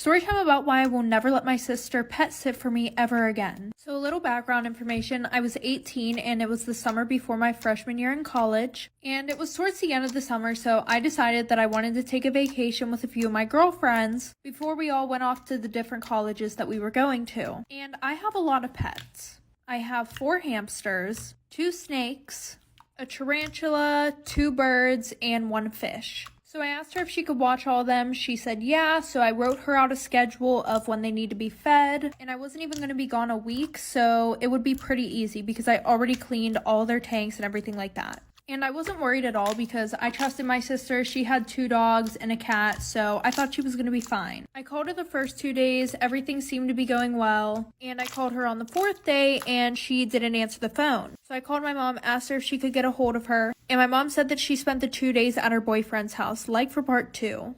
Story time about why I will never let my sister pet sit for me ever again. So a little background information, I was 18 and it was the summer before my freshman year in college. And it was towards the end of the summer, so I decided that I wanted to take a vacation with a few of my girlfriends before we all went off to the different colleges that we were going to. And I have a lot of pets. I have 4 hamsters, 2 snakes, a tarantula, 2 birds, and 1 fish. So I asked her if she could watch all of them. She said yeah, so I wrote her out a schedule of when they need to be fed. And I wasn't even going to be gone a week, so it would be pretty easy because I already cleaned all their tanks and everything like that. And I wasn't worried at all because I trusted my sister. She had 2 dogs and a cat, so I thought she was going to be fine. I called her the first 2 days. Everything seemed to be going well. And I called her on the 4th day and she didn't answer the phone. So I called my mom, asked her if she could get a hold of her. And my mom said that she spent the 2 days at her boyfriend's house, like for part 2.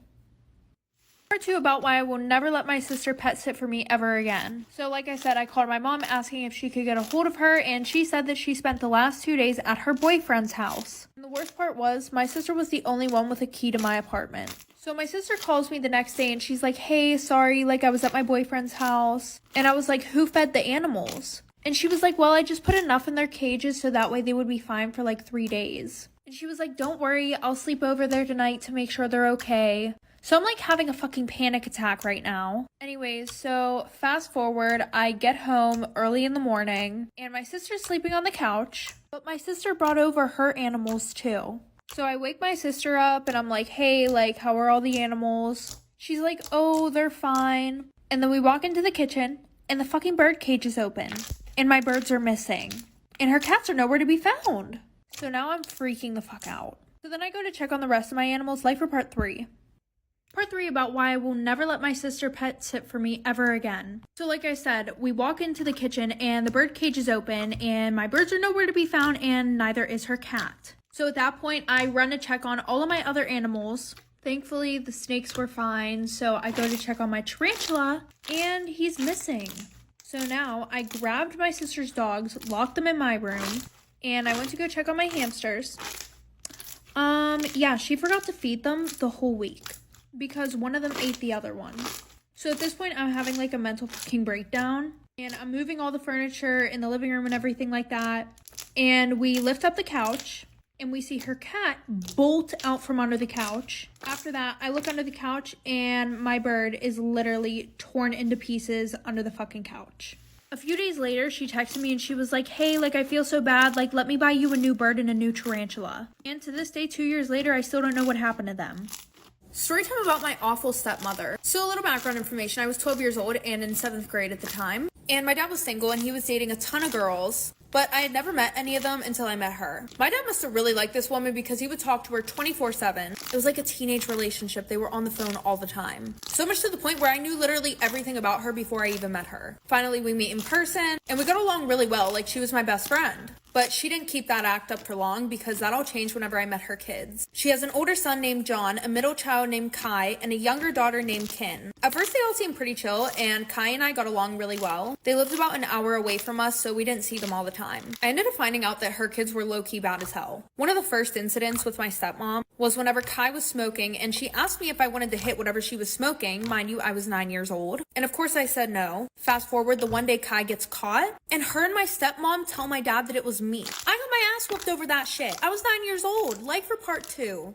Part 2 about why I will never let my sister pet sit for me ever again. So like I said, I called my mom asking if she could get a hold of her, and she said that she spent the last 2 days at her boyfriend's house. And the worst part was, my sister was the only one with a key to my apartment. So my sister calls me the next day and she's like, hey, sorry, like I was at my boyfriend's house. And I was like, who fed the animals? And she was like, well, I just put enough in their cages so that way they would be fine for like 3 days. And she was like, don't worry, I'll sleep over there tonight to make sure they're okay. So I'm like having a fucking panic attack right now. Anyways, so fast forward, I get home early in the morning and my sister's sleeping on the couch, but my sister brought over her animals too. So I wake my sister up and I'm like, hey, like, how are all the animals? She's like, oh, they're fine. And then we walk into the kitchen and the fucking bird cage is open and my birds are missing and her cats are nowhere to be found. So now I'm freaking the fuck out. So then I go to check on the rest of my animals, like for part 3. Part 3 about why I will never let my sister pet sit for me ever again. So like I said, we walk into the kitchen and the bird cage is open and my birds are nowhere to be found and neither is her cat. So at that point, I run to check on all of my other animals. Thankfully, the snakes were fine, so I go to check on my tarantula and he's missing. So now I grabbed my sister's dogs, locked them in my room, and I went to go check on my hamsters. Yeah, she forgot to feed them the whole week because one of them ate the other one. So at this point, I'm having like a mental fucking breakdown and I'm moving all the furniture in the living room and everything like that. And we lift up the couch and we see her cat bolt out from under the couch. After that, I look under the couch and my bird is literally torn into pieces under the fucking couch. A few days later, she texted me and she was like, hey, like, I feel so bad. Like, let me buy you a new bird and a new tarantula. And to this day, 2 years later, I still don't know what happened to them. Storytime about my awful stepmother. So a little background information. I was 12 years old and in 7th grade at the time. And my dad was single and he was dating a ton of girls. But I had never met any of them until I met her. My dad must have really liked this woman because he would talk to her 24/7. It was like a teenage relationship. They were on the phone all the time. So much to the point where I knew literally everything about her before I even met her. Finally, we meet in person and we got along really well. Like, she was my best friend. But she didn't keep that act up for long because that all changed whenever I met her kids. She has an older son named John, a middle child named Kai, and a younger daughter named Kin. At first, they all seemed pretty chill, and Kai and I got along really well. They lived about an hour away from us, so we didn't see them all the time. I ended up finding out that her kids were low-key bad as hell. One of the first incidents with my stepmom was whenever Kai was smoking, and she asked me if I wanted to hit whatever she was smoking. Mind you, I was 9 years old. And of course, I said no. Fast forward, the one day Kai gets caught, and her and my stepmom tell my dad that it was me. I got my ass whooped over that shit. I was 9 years old, like for part 2.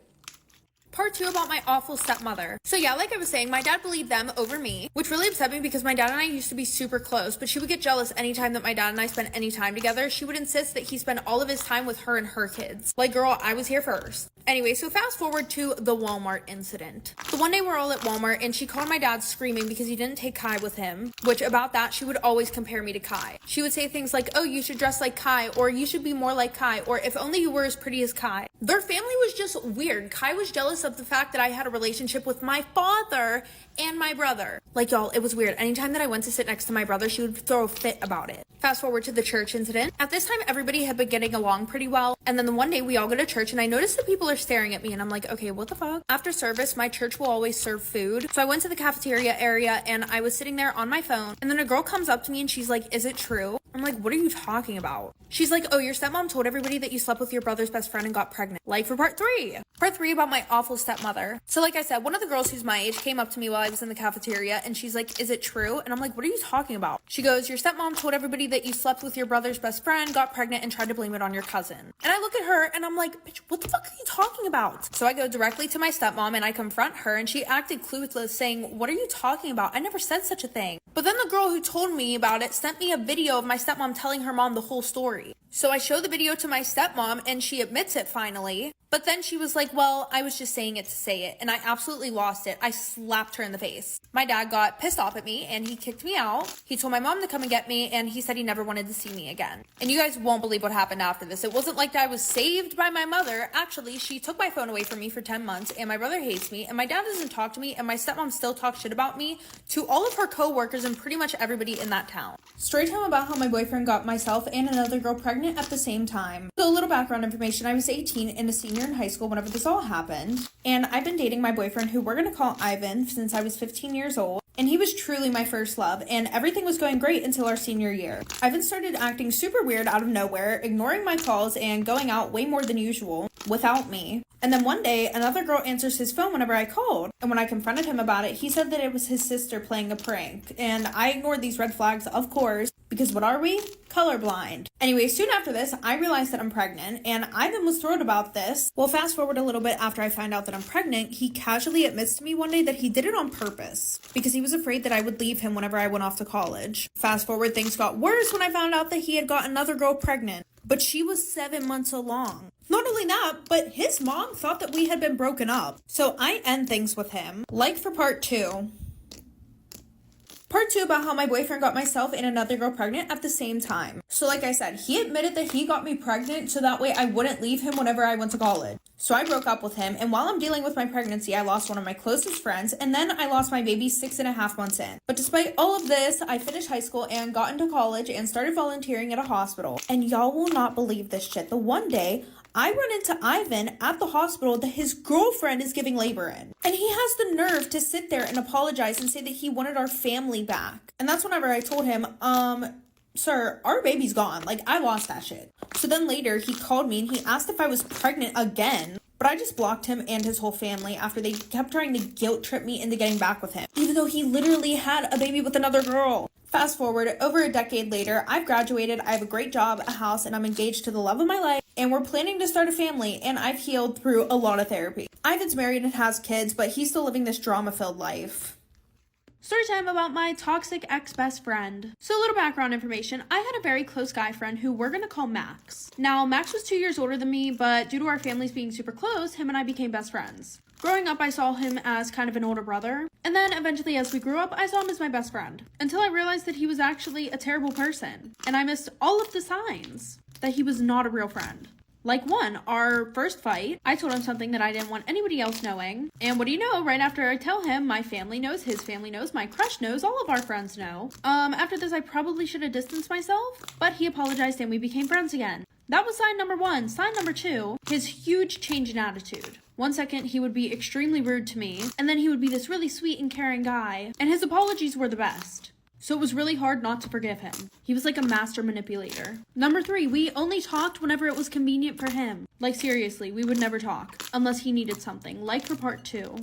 Part 2 about my awful stepmother. So yeah, like I was saying, my dad believed them over me, which really upset me because my dad and I used to be super close, but she would get jealous anytime that my dad and I spent any time together. She would insist that he spend all of his time with her and her kids. Like, girl, I was here first. Anyway, so fast forward to the Walmart incident. The one day we're all at Walmart and she called my dad screaming because he didn't take Kai with him, which about that, she would always compare me to Kai. She would say things like, oh, you should dress like Kai, or you should be more like Kai, or if only you were as pretty as Kai. Their family was just weird. Kai was jealous of the fact that I had a relationship with my father and my brother. Like, y'all, it was weird. Anytime that I went to sit next to my brother, she would throw a fit about it. Fast forward to the church incident. At this time, everybody had been getting along pretty well. And then the one day we all go to church and I noticed that people are staring at me and I'm like, okay, what the fuck? After service, my church will always serve food. So I went to the cafeteria area and I was sitting there on my phone. And then a girl comes up to me and she's like, is it true? I'm like, what are you talking about? She's like, oh, your stepmom told everybody that you slept with your brother's best friend and got pregnant. Like for part 3. Part 3 about my awful stepmother. So like I said, one of the girls who's my age came up to me while I was in the cafeteria and she's like, is it true? And I'm like, what are you talking about? She goes, your stepmom told everybody that you slept with your brother's best friend, got pregnant, and tried to blame it on your cousin. And I look at her and I'm like, bitch, what the fuck are you talking about? So I go directly to my stepmom and I confront her and she acted clueless saying, what are you talking about? I never said such a thing. But then the girl who told me about it sent me a video of my stepmom telling her mom the whole story. So I show the video to my stepmom and she admits it finally. But then she was like, well, I was just saying it to say it. And I absolutely lost it. I slapped her in the face. My dad got pissed off at me and he kicked me out. He told my mom to come and get me and he said he never wanted to see me again. And you guys won't believe what happened after this. It wasn't like I was saved by my mother. Actually, she took my phone away from me for 10 months and my brother hates me and my dad doesn't talk to me and my stepmom still talks shit about me to all of her co-workers and pretty much everybody in that town. Story time about how my boyfriend got myself and another girl pregnant at the same time. So a little background information. I was 18 and a senior in high school whenever this all happened. And I've been dating my boyfriend, who we're going to call Ivan, since I was 15 years old. And he was truly my first love, and everything was going great until our senior year. Ivan started acting super weird out of nowhere, ignoring my calls and going out way more than usual without me. And then one day, another girl answers his phone whenever I called. And when I confronted him about it, he said that it was his sister playing a prank. And I ignored these red flags, of course, because what are we? Colorblind. Anyway, soon after this, I realized that I'm pregnant, and Ivan was thrilled about this. Well, fast forward a little bit after I find out that I'm pregnant, he casually admits to me one day that he did it on purpose because he was afraid that I would leave him whenever I went off to college. Fast forward, things got worse when I found out that he had got another girl pregnant, but she was 7 months along. Not only that, but his mom thought that we had been broken up. So I end things with him. Like for part 2. Part 2 about how my boyfriend got myself and another girl pregnant at the same time. So like I said, he admitted that he got me pregnant so that way I wouldn't leave him whenever I went to college. So I broke up with him, and while I'm dealing with my pregnancy, I lost one of my closest friends, and then I lost my baby 6.5 months in. But despite all of this, I finished high school and got into college and started volunteering at a hospital. And y'all will not believe this shit. The one day, I run into Ivan at the hospital that his girlfriend is giving labor in. And he has the nerve to sit there and apologize and say that he wanted our family back. And that's whenever I told him, sir, our baby's gone. Like, I lost that shit. So then later, he called me and he asked if I was pregnant again. But I just blocked him and his whole family after they kept trying to guilt trip me into getting back with him, even though he literally had a baby with another girl. Fast forward, over a decade later, I've graduated, I have a great job, a house, and I'm engaged to the love of my life, and we're planning to start a family, and I've healed through a lot of therapy. Ivan's married and has kids, but he's still living this drama-filled life. Story time about my toxic ex-best friend. So a little background information. I had a very close guy friend who we're going to call Max. Now, Max was 2 years older than me, but due to our families being super close, him and I became best friends. Growing up, I saw him as kind of an older brother, and then eventually as we grew up, I saw him as my best friend, until I realized that he was actually a terrible person, and I missed all of the signs that he was not a real friend. Like 1, our first fight, I told him something that I didn't want anybody else knowing, and what do you know, right after I tell him, my family knows, his family knows, my crush knows, all of our friends know. After this, I probably should have distanced myself, but he apologized and we became friends again. That was sign number 1. Sign number 2, his huge change in attitude. 1 second, he would be extremely rude to me, and then he would be this really sweet and caring guy, and his apologies were the best. So it was really hard not to forgive him. He was like a master manipulator. Number 3, we only talked whenever it was convenient for him. Like seriously, we would never talk, unless he needed something, like for part 2.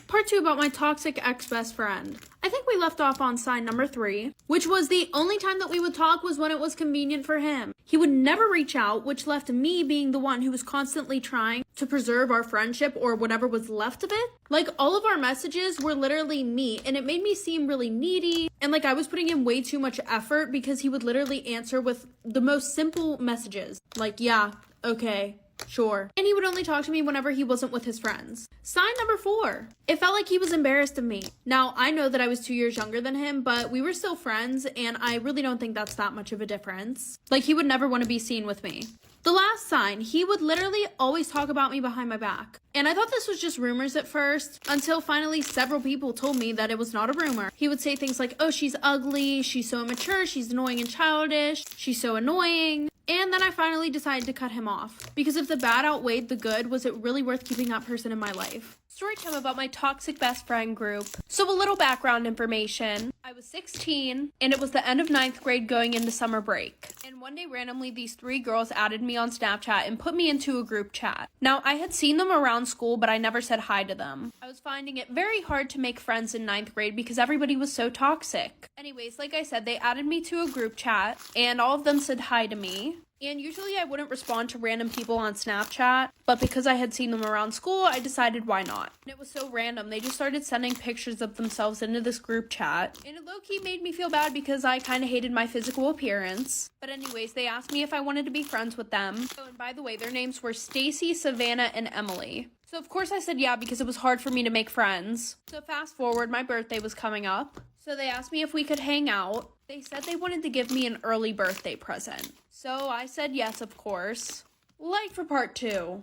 Part 2 about my toxic ex-best friend. I think we left off on sign number 3, which was the only time that we would talk was when it was convenient for him. He would never reach out, which left me being the one who was constantly trying to preserve our friendship or whatever was left of it. Like, all of our messages were literally me, and it made me seem really needy, and like I was putting in way too much effort because he would literally answer with the most simple messages. Like, yeah, okay, sure. And he would only talk to me whenever he wasn't with his friends. Sign number 4. It felt like he was embarrassed of me. Now, I know that I was 2 years younger than him, but we were still friends, and I really don't think that's that much of a difference. Like, he would never want to be seen with me. The last sign, he would literally always talk about me behind my back. And I thought this was just rumors at first, until finally several people told me that it was not a rumor. He would say things like, oh, she's ugly, she's so immature, she's annoying and childish, she's so annoying. And then I finally decided to cut him off. Because if the bad outweighed the good, was it really worth keeping that person in my life? Story time about my toxic best friend group. So a little background information. I was 16 and it was the end of 9th grade going into summer break. And one day randomly these 3 girls added me on Snapchat and put me into a group chat. Now I had seen them around school but I never said hi to them. I was finding it very hard to make friends in 9th grade because everybody was so toxic. Anyways, like I said, they added me to a group chat and all of them said hi to me. And usually I wouldn't respond to random people on Snapchat, but because I had seen them around school, I decided why not. And it was so random, they just started sending pictures of themselves into this group chat. And it low-key made me feel bad because I kind of hated my physical appearance. But anyways, they asked me if I wanted to be friends with them. Oh, and by the way, their names were Stacy, Savannah, and Emily. So of course I said yeah because it was hard for me to make friends. So fast forward, my birthday was coming up. So they asked me if we could hang out. They said they wanted to give me an early birthday present. So I said yes, of course. Like for part 2.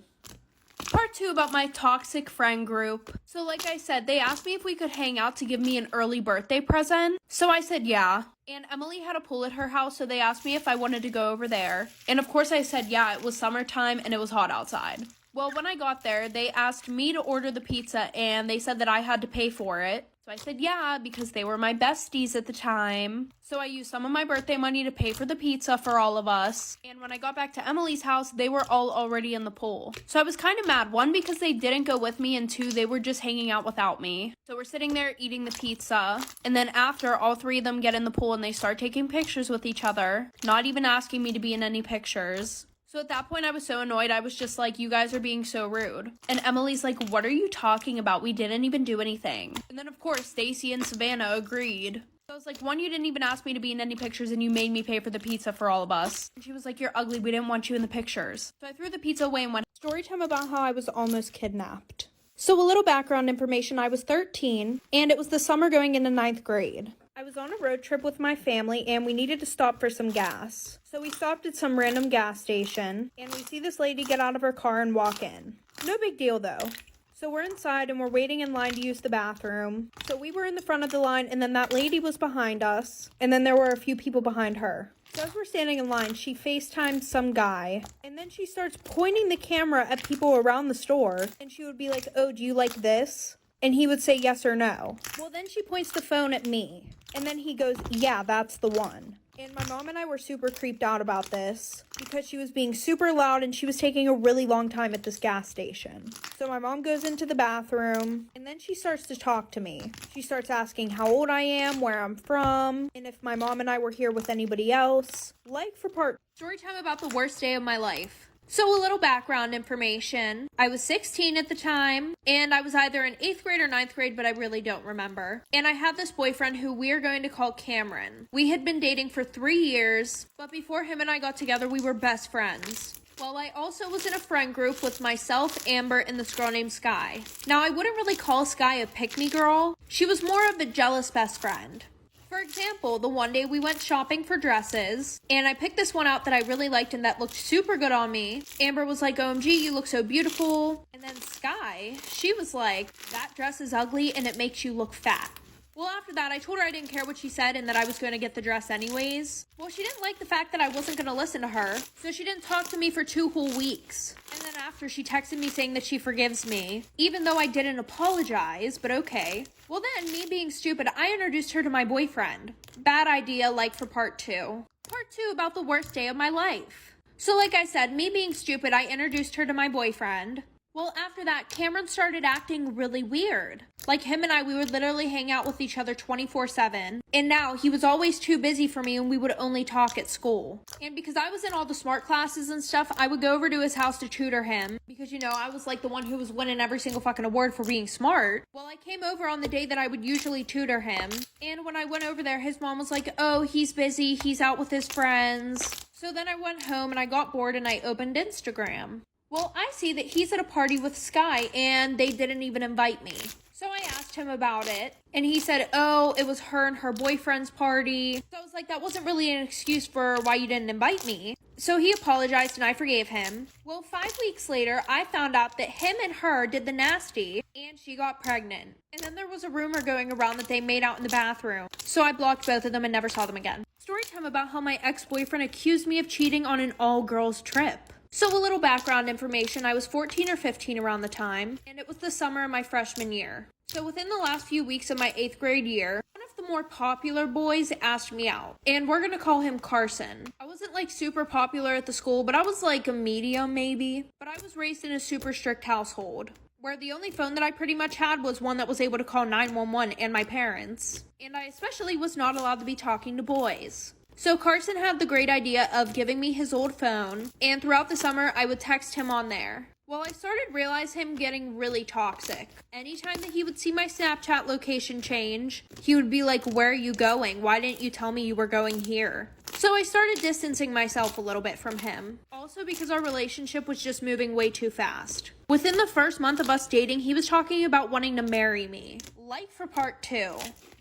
Part 2 about my toxic friend group. So like I said, they asked me if we could hang out to give me an early birthday present. So I said yeah. And Emily had a pool at her house, so they asked me if I wanted to go over there. And of course I said yeah, it was summertime and it was hot outside. Well, when I got there, they asked me to order the pizza and they said that I had to pay for it. So I said yeah, because they were my besties at the time. So I used some of my birthday money to pay for the pizza for all of us. And when I got back to Emily's house, they were all already in the pool. So I was kind of mad. 1, because they didn't go with me, and 2, they were just hanging out without me. So we're sitting there eating the pizza. And then after, all 3 of them get in the pool and they start taking pictures with each other, not even asking me to be in any pictures. So at that point, I was so annoyed. I was just like, you guys are being so rude. And Emily's like, what are you talking about? We didn't even do anything. And then, of course, Stacy and Savannah agreed. So I was like, 1, you didn't even ask me to be in any pictures and you made me pay for the pizza for all of us. And she was like, you're ugly. We didn't want you in the pictures. So I threw the pizza away and went. Story time about how I was almost kidnapped. So a little background information. I was 13 and it was the summer going into 9th grade. I was on a road trip with my family and we needed to stop for some gas. So we stopped at some random gas station and we see this lady get out of her car and walk in. No big deal though. So we're inside and we're waiting in line to use the bathroom. So we were in the front of the line and then that lady was behind us and then there were a few people behind her. So as we're standing in line, she FaceTimed some guy and then she starts pointing the camera at people around the store and she would be like, oh, do you like this? And he would say yes or no. Well, then she points the phone at me. And then he goes, yeah, that's the one. And my mom and I were super creeped out about this because she was being super loud and she was taking a really long time at this gas station. So my mom goes into the bathroom and then she starts to talk to me. She starts asking how old I am, where I'm from, and if my mom and I were here with anybody else. Like for part. Story time about the worst day of my life. So a little background information. I was 16 at the time, and I was either in 8th grade or 9th grade, but I really don't remember. And I had this boyfriend who we are going to call Cameron. We had been dating for 3 years, but before him and I got together, we were best friends. Well, I also was in a friend group with myself, Amber, and this girl named Sky. Now, I wouldn't really call Sky a pick-me girl. She was more of a jealous best friend. For example, the one day we went shopping for dresses, and I picked this one out that I really liked and that looked super good on me. Amber was like, OMG, you look so beautiful. And then Sky, she was like, that dress is ugly and it makes you look fat. Well, after that, I told her I didn't care what she said and that I was going to get the dress anyways. Well, she didn't like the fact that I wasn't going to listen to her, so she didn't talk to me for 2 whole weeks. And then after, she texted me saying that she forgives me, even though I didn't apologize, but okay. Well then, me being stupid, I introduced her to my boyfriend. Bad idea, like for part 2. Part 2 about the worst day of my life. So like I said, me being stupid, I introduced her to my boyfriend. Well, after that, Cameron started acting really weird. Like him and I, we would literally hang out with each other 24/7. And now, he was always too busy for me and we would only talk at school. And because I was in all the smart classes and stuff, I would go over to his house to tutor him. Because, you know, I was like the one who was winning every single fucking award for being smart. Well, I came over on the day that I would usually tutor him. And when I went over there, his mom was like, oh, he's busy, he's out with his friends. So then I went home and I got bored and I opened Instagram. Well, I see that he's at a party with Sky and they didn't even invite me. So I asked him about it and he said, oh, it was her and her boyfriend's party. So I was like, that wasn't really an excuse for why you didn't invite me. So he apologized and I forgave him. Well, 5 weeks later, I found out that him and her did the nasty and she got pregnant. And then there was a rumor going around that they made out in the bathroom. So I blocked both of them and never saw them again. Story time about how my ex-boyfriend accused me of cheating on an all-girls trip. So a little background information, I was 14 or 15 around the time, and it was the summer of my freshman year. So within the last few weeks of my 8th grade year, one of the more popular boys asked me out, and we're gonna call him Carson. I wasn't like super popular at the school, but I was like a medium maybe. But I was raised in a super strict household, where the only phone that I pretty much had was one that was able to call 911 and my parents. And I especially was not allowed to be talking to boys. So Carson had the great idea of giving me his old phone, and throughout the summer I would text him on there. Well, I started realizing him getting really toxic. Anytime that he would see my Snapchat location change, he would be like, "Where are you going? Why didn't you tell me you were going here?" So I started distancing myself a little bit from him. Also because our relationship was just moving way too fast. Within the first month of us dating, he was talking about wanting to marry me. Like for part 2.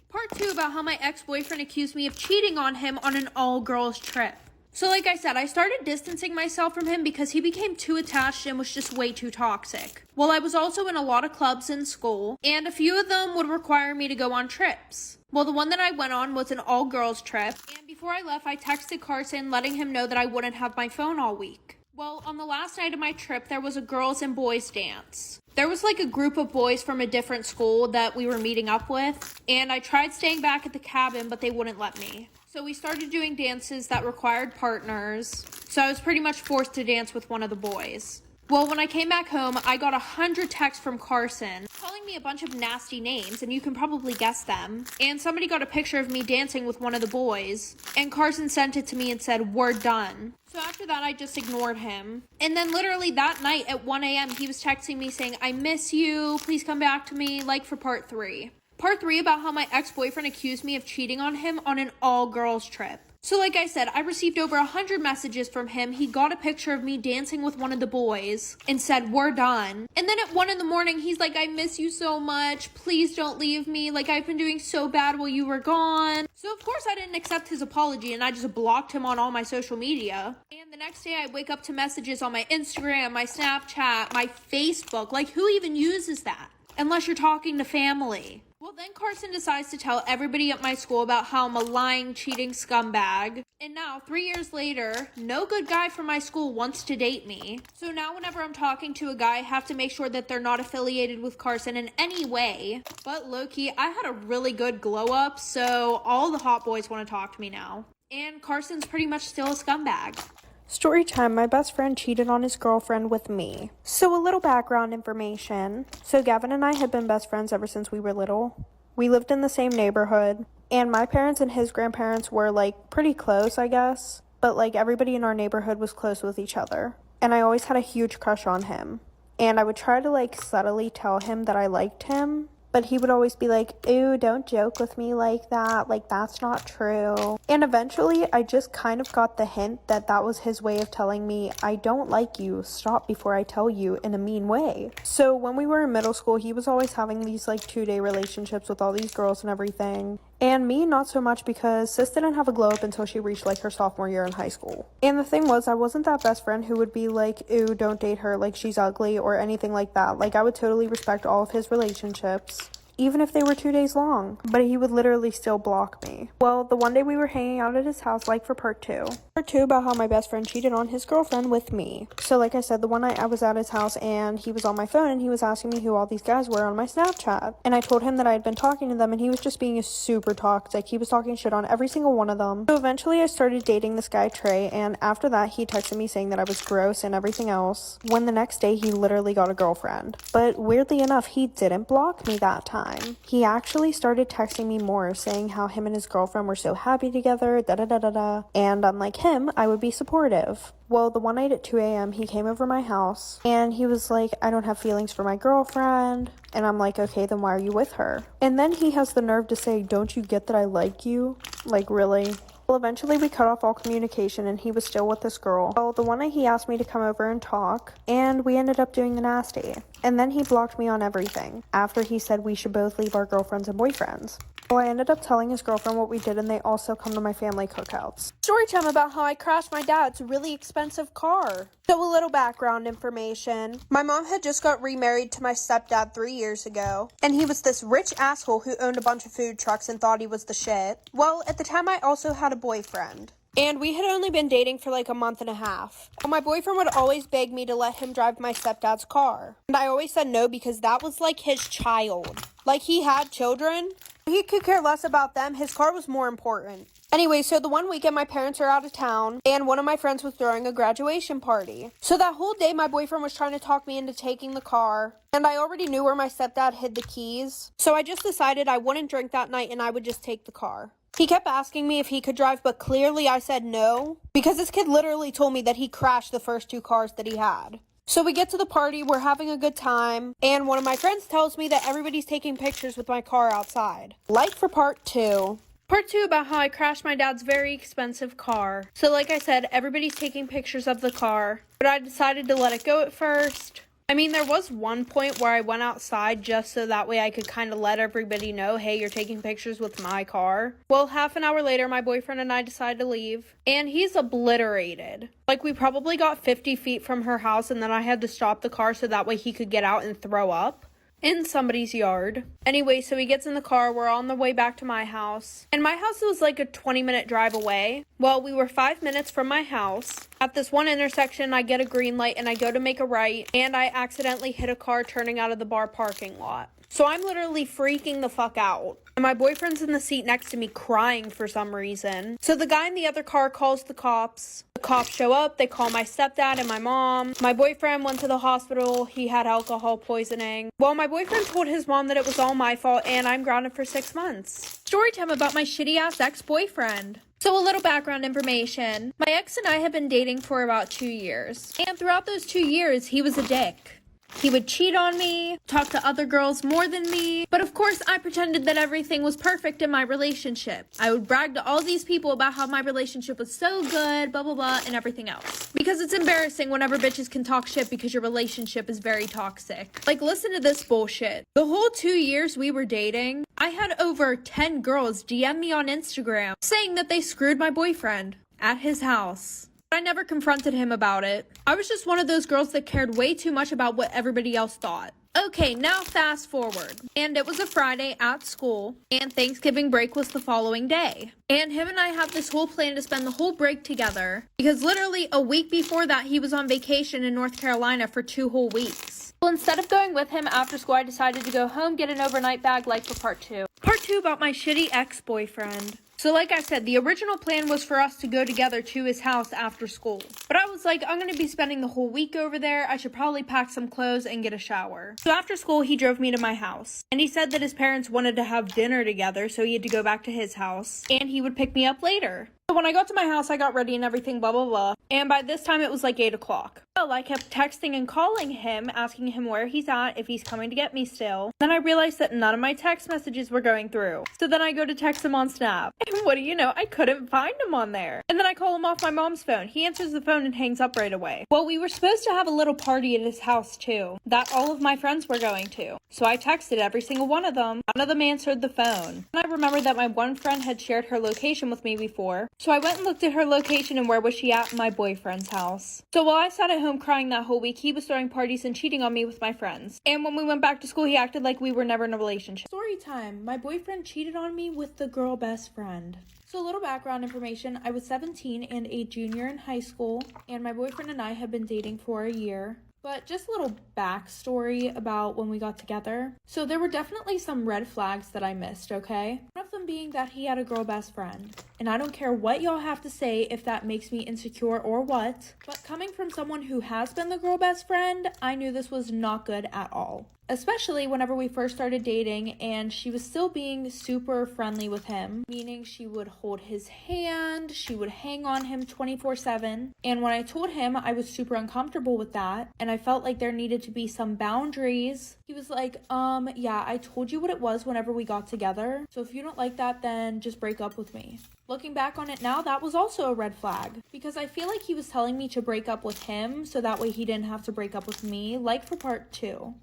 Part 2 about how my ex-boyfriend accused me of cheating on him on an all-girls trip. So like I said, I started distancing myself from him because he became too attached and was just way too toxic. Well, I was also in a lot of clubs in school, and a few of them would require me to go on trips. Well, the one that I went on was an all-girls trip, and before I left, I texted Carson letting him know that I wouldn't have my phone all week. Well, on the last night of my trip, there was a girls and boys dance. There was like a group of boys from a different school that we were meeting up with, and I tried staying back at the cabin, but they wouldn't let me. So we started doing dances that required partners, so I was pretty much forced to dance with one of the boys. Well, when I came back home, I got 100 texts from Carson calling me a bunch of nasty names, and you can probably guess them. And somebody got a picture of me dancing with one of the boys, and Carson sent it to me and said, "We're done." So after that, I just ignored him. And then literally that night at 1 a.m., he was texting me saying, "I miss you, please come back to me," like for part 3. Part 3 about how my ex-boyfriend accused me of cheating on him on an all-girls trip. So like I said, I received over 100 messages from him. He got a picture of me dancing with one of the boys and said, "We're done." And then at 1 in the morning, he's like, "I miss you so much. Please don't leave me. Like, I've been doing so bad while you were gone." So of course I didn't accept his apology and I just blocked him on all my social media. And the next day I wake up to messages on my Instagram, my Snapchat, my Facebook. Like, who even uses that? Unless you're talking to family. Well, then Carson decides to tell everybody at my school about how I'm a lying, cheating scumbag. And now, 3 years later, no good guy from my school wants to date me. So now whenever I'm talking to a guy, I have to make sure that they're not affiliated with Carson in any way. But low-key, I had a really good glow-up, so all the hot boys want to talk to me now. And Carson's pretty much still a scumbag. Story time, my best friend cheated on his girlfriend with me. So a little background information. So Gavin and I had been best friends ever since we were little. We lived in the same neighborhood, and my parents and his grandparents were like pretty close, I guess. But like everybody in our neighborhood was close with each other. And I always had a huge crush on him. And I would try to like subtly tell him that I liked him. But he would always be like, "Ew, don't joke with me like that. Like, that's not true." And eventually, I just kind of got the hint that that was his way of telling me, "I don't like you. Stop before I tell you," in a mean way. So when we were in middle school, he was always having these like 2-day relationships with all these girls and everything. And me, not so much, because sis didn't have a glow up until she reached like her sophomore year in high school. And the thing was, I wasn't that best friend who would be like, "Ew, don't date her, like she's ugly," or anything like that. Like, I would totally respect all of his relationships, even if they were 2 days long, but he would literally still block me. Well, the one day we were hanging out at his house, like for part 2. Part 2 about how my best friend cheated on his girlfriend with me. So like I said, the one night I was at his house and he was on my phone and he was asking me who all these guys were on my Snapchat. And I told him that I had been talking to them and he was just being super toxic. He was talking shit on every single one of them. So eventually I started dating this guy, Trey, and after that he texted me saying that I was gross and everything else, when the next day he literally got a girlfriend. But weirdly enough, he didn't block me that time. He actually started texting me more, saying how him and his girlfriend were so happy together, da-da-da-da-da. And unlike him, I would be supportive. Well, the one night at 2 a.m., he came over my house, and he was like, "I don't have feelings for my girlfriend." And I'm like, "Okay, then why are you with her?" And then he has the nerve to say, "Don't you get that I like you?" Like, really? Well, eventually we cut off all communication and he was still with this girl. Well, the one night he asked me to come over and talk, and we ended up doing the nasty. And then he blocked me on everything, after he said we should both leave our girlfriends and boyfriends. Well, I ended up telling his girlfriend what we did, and they also come to my family cookouts. Story time about how I crashed my dad's really expensive car. So a little background information. My mom had just got remarried to my stepdad 3 years ago, and he was this rich asshole who owned a bunch of food trucks and thought he was the shit. Well, at the time I also had a boyfriend. and we had only been dating for like a month and a half. But my boyfriend would always beg me to let him drive my stepdad's car. And I always said no because that was like his child. Like he had children. He could care less about them. His car was more important. Anyway, so the one weekend my parents are out of town and one of my friends was throwing a graduation party. So that whole day my boyfriend was trying to talk me into taking the car. And I already knew where my stepdad hid the keys. So I just decided I wouldn't drink that night and I would just take the car. He kept asking me if he could drive, but clearly I said no. Because this kid literally told me that he crashed the first 2 cars that he had. So we get to the party, we're having a good time, and one of my friends tells me that everybody's taking pictures with my car outside. Like for part 2. Part 2 about how I crashed my dad's very expensive car. So like I said, everybody's taking pictures of the car, but I decided to let it go at first. I mean, there was one point where I went outside just so that way I could kind of let everybody know, hey, you're taking pictures with my car. Well, half an hour later, my boyfriend and I decided to leave, and he's obliterated. Like, we probably got 50 feet from her house, and then I had to stop the car so that way he could get out and throw up in somebody's yard. Anyway, so he gets in the car, we're on the way back to my house. And my house was like a 20-minute drive away. Well, we were 5 minutes from my house. At this one intersection, I get a green light and I go to make a right, and I accidentally hit a car turning out of the bar parking lot. So I'm literally freaking the fuck out. And my boyfriend's in the seat next to me crying for some reason. So the guy in the other car calls the cops. The cops show up, they call my stepdad and my mom. My boyfriend went to the hospital, he had alcohol poisoning. Well, my boyfriend told his mom that it was all my fault and I'm grounded for 6 months. Story time about my shitty ass ex-boyfriend. So a little background information. My ex and I have been dating for about 2 years. And throughout those 2 years, he was a dick. He would cheat on me, talk to other girls more than me, but of course I pretended that everything was perfect in my relationship. I would brag to all these people about how my relationship was so good, blah blah blah, and everything else. Because it's embarrassing whenever bitches can talk shit because your relationship is very toxic. Like, listen to this bullshit. The whole 2 years we were dating, I had over 10 girls DM me on Instagram saying that they screwed my boyfriend at his house. I never confronted him about it. I was just one of those girls that cared way too much about what everybody else thought. Okay, now fast forward. And it was a Friday at school, and Thanksgiving break was the following day. And him and I have this whole plan to spend the whole break together, because literally a week before that, he was on vacation in North Carolina for 2 whole weeks. Well, instead of going with him after school, I decided to go home, get an overnight bag like for part 2. Part 2 about my shitty ex-boyfriend. So like I said, the original plan was for us to go together to his house after school. But I was like, I'm going to be spending the whole week over there. I should probably pack some clothes and get a shower. So after school, he drove me to my house. And he said that his parents wanted to have dinner together, so he had to go back to his house. And he would pick me up later. So when I got to my house, I got ready and everything, blah, blah, blah. And by this time, it was like 8 o'clock. Well, I kept texting and calling him, asking him where he's at, if he's coming to get me still. Then I realized that none of my text messages were going through. So then I go to text him on Snap. And what do you know? I couldn't find him on there. And then I call him off my mom's phone. He answers the phone and hangs up right away. Well, we were supposed to have a little party at his house too, that all of my friends were going to. So I texted every single one of them. None of them answered the phone. And I remembered that my one friend had shared her location with me before. So I went and looked at her location and where was she at? My boyfriend's house. So while I sat at home crying that whole week, he was throwing parties and cheating on me with my friends. And when we went back to school, he acted like we were never in a relationship. Story time. My boyfriend cheated on me with the girl best friend. So a little background information. I was 17 and a junior in high school, and my boyfriend and I have been dating for a year. But just a little backstory about when we got together. So there were definitely some red flags that I missed, okay? One of them being that he had a girl best friend. And I don't care what y'all have to say if that makes me insecure or what. But coming from someone who has been the girl best friend, I knew this was not good at all. Especially whenever we first started dating and she was still being super friendly with him, meaning she would hold his hand, she would hang on him 24/7. And when I told him I was super uncomfortable with that and I felt like there needed to be some boundaries, he was like, yeah, I told you what it was whenever we got together. So if you don't like that, then just break up with me. Looking back on it now, that was also a red flag because I feel like he was telling me to break up with him so that way he didn't have to break up with me, like for part 2.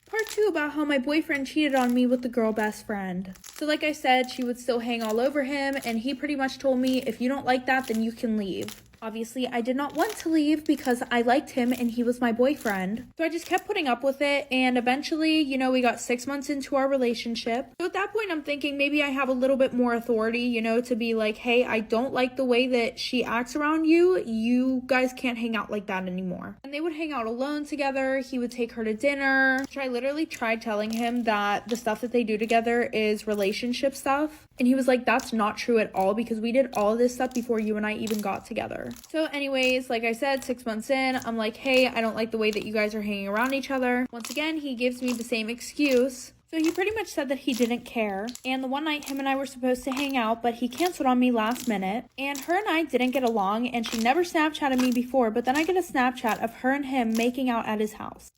Part 2 about how my boyfriend cheated on me with the girl best friend. So like I said, she would still hang all over him and he pretty much told me, if you don't like that, then you can leave. Obviously, I did not want to leave because I liked him and he was my boyfriend. So I just kept putting up with it, and eventually, we got 6 months into our relationship. So at that point, I'm thinking maybe I have a little bit more authority, to be like, hey, I don't like the way that she acts around you. You guys can't hang out like that anymore. And they would hang out alone together. He would take her to dinner. I literally tried telling him that the stuff that they do together is relationship stuff. And he was like, that's not true at all, because we did all of this stuff before you and I even got together. So anyways, like I said, 6 months in, I'm like, hey, I don't like the way that you guys are hanging around each other. Once again, he gives me the same excuse. So he pretty much said that he didn't care. And the one night him and I were supposed to hang out, but he canceled on me last minute. And her and I didn't get along, and she never Snapchatted me before, but then I get a Snapchat of her and him making out at his house.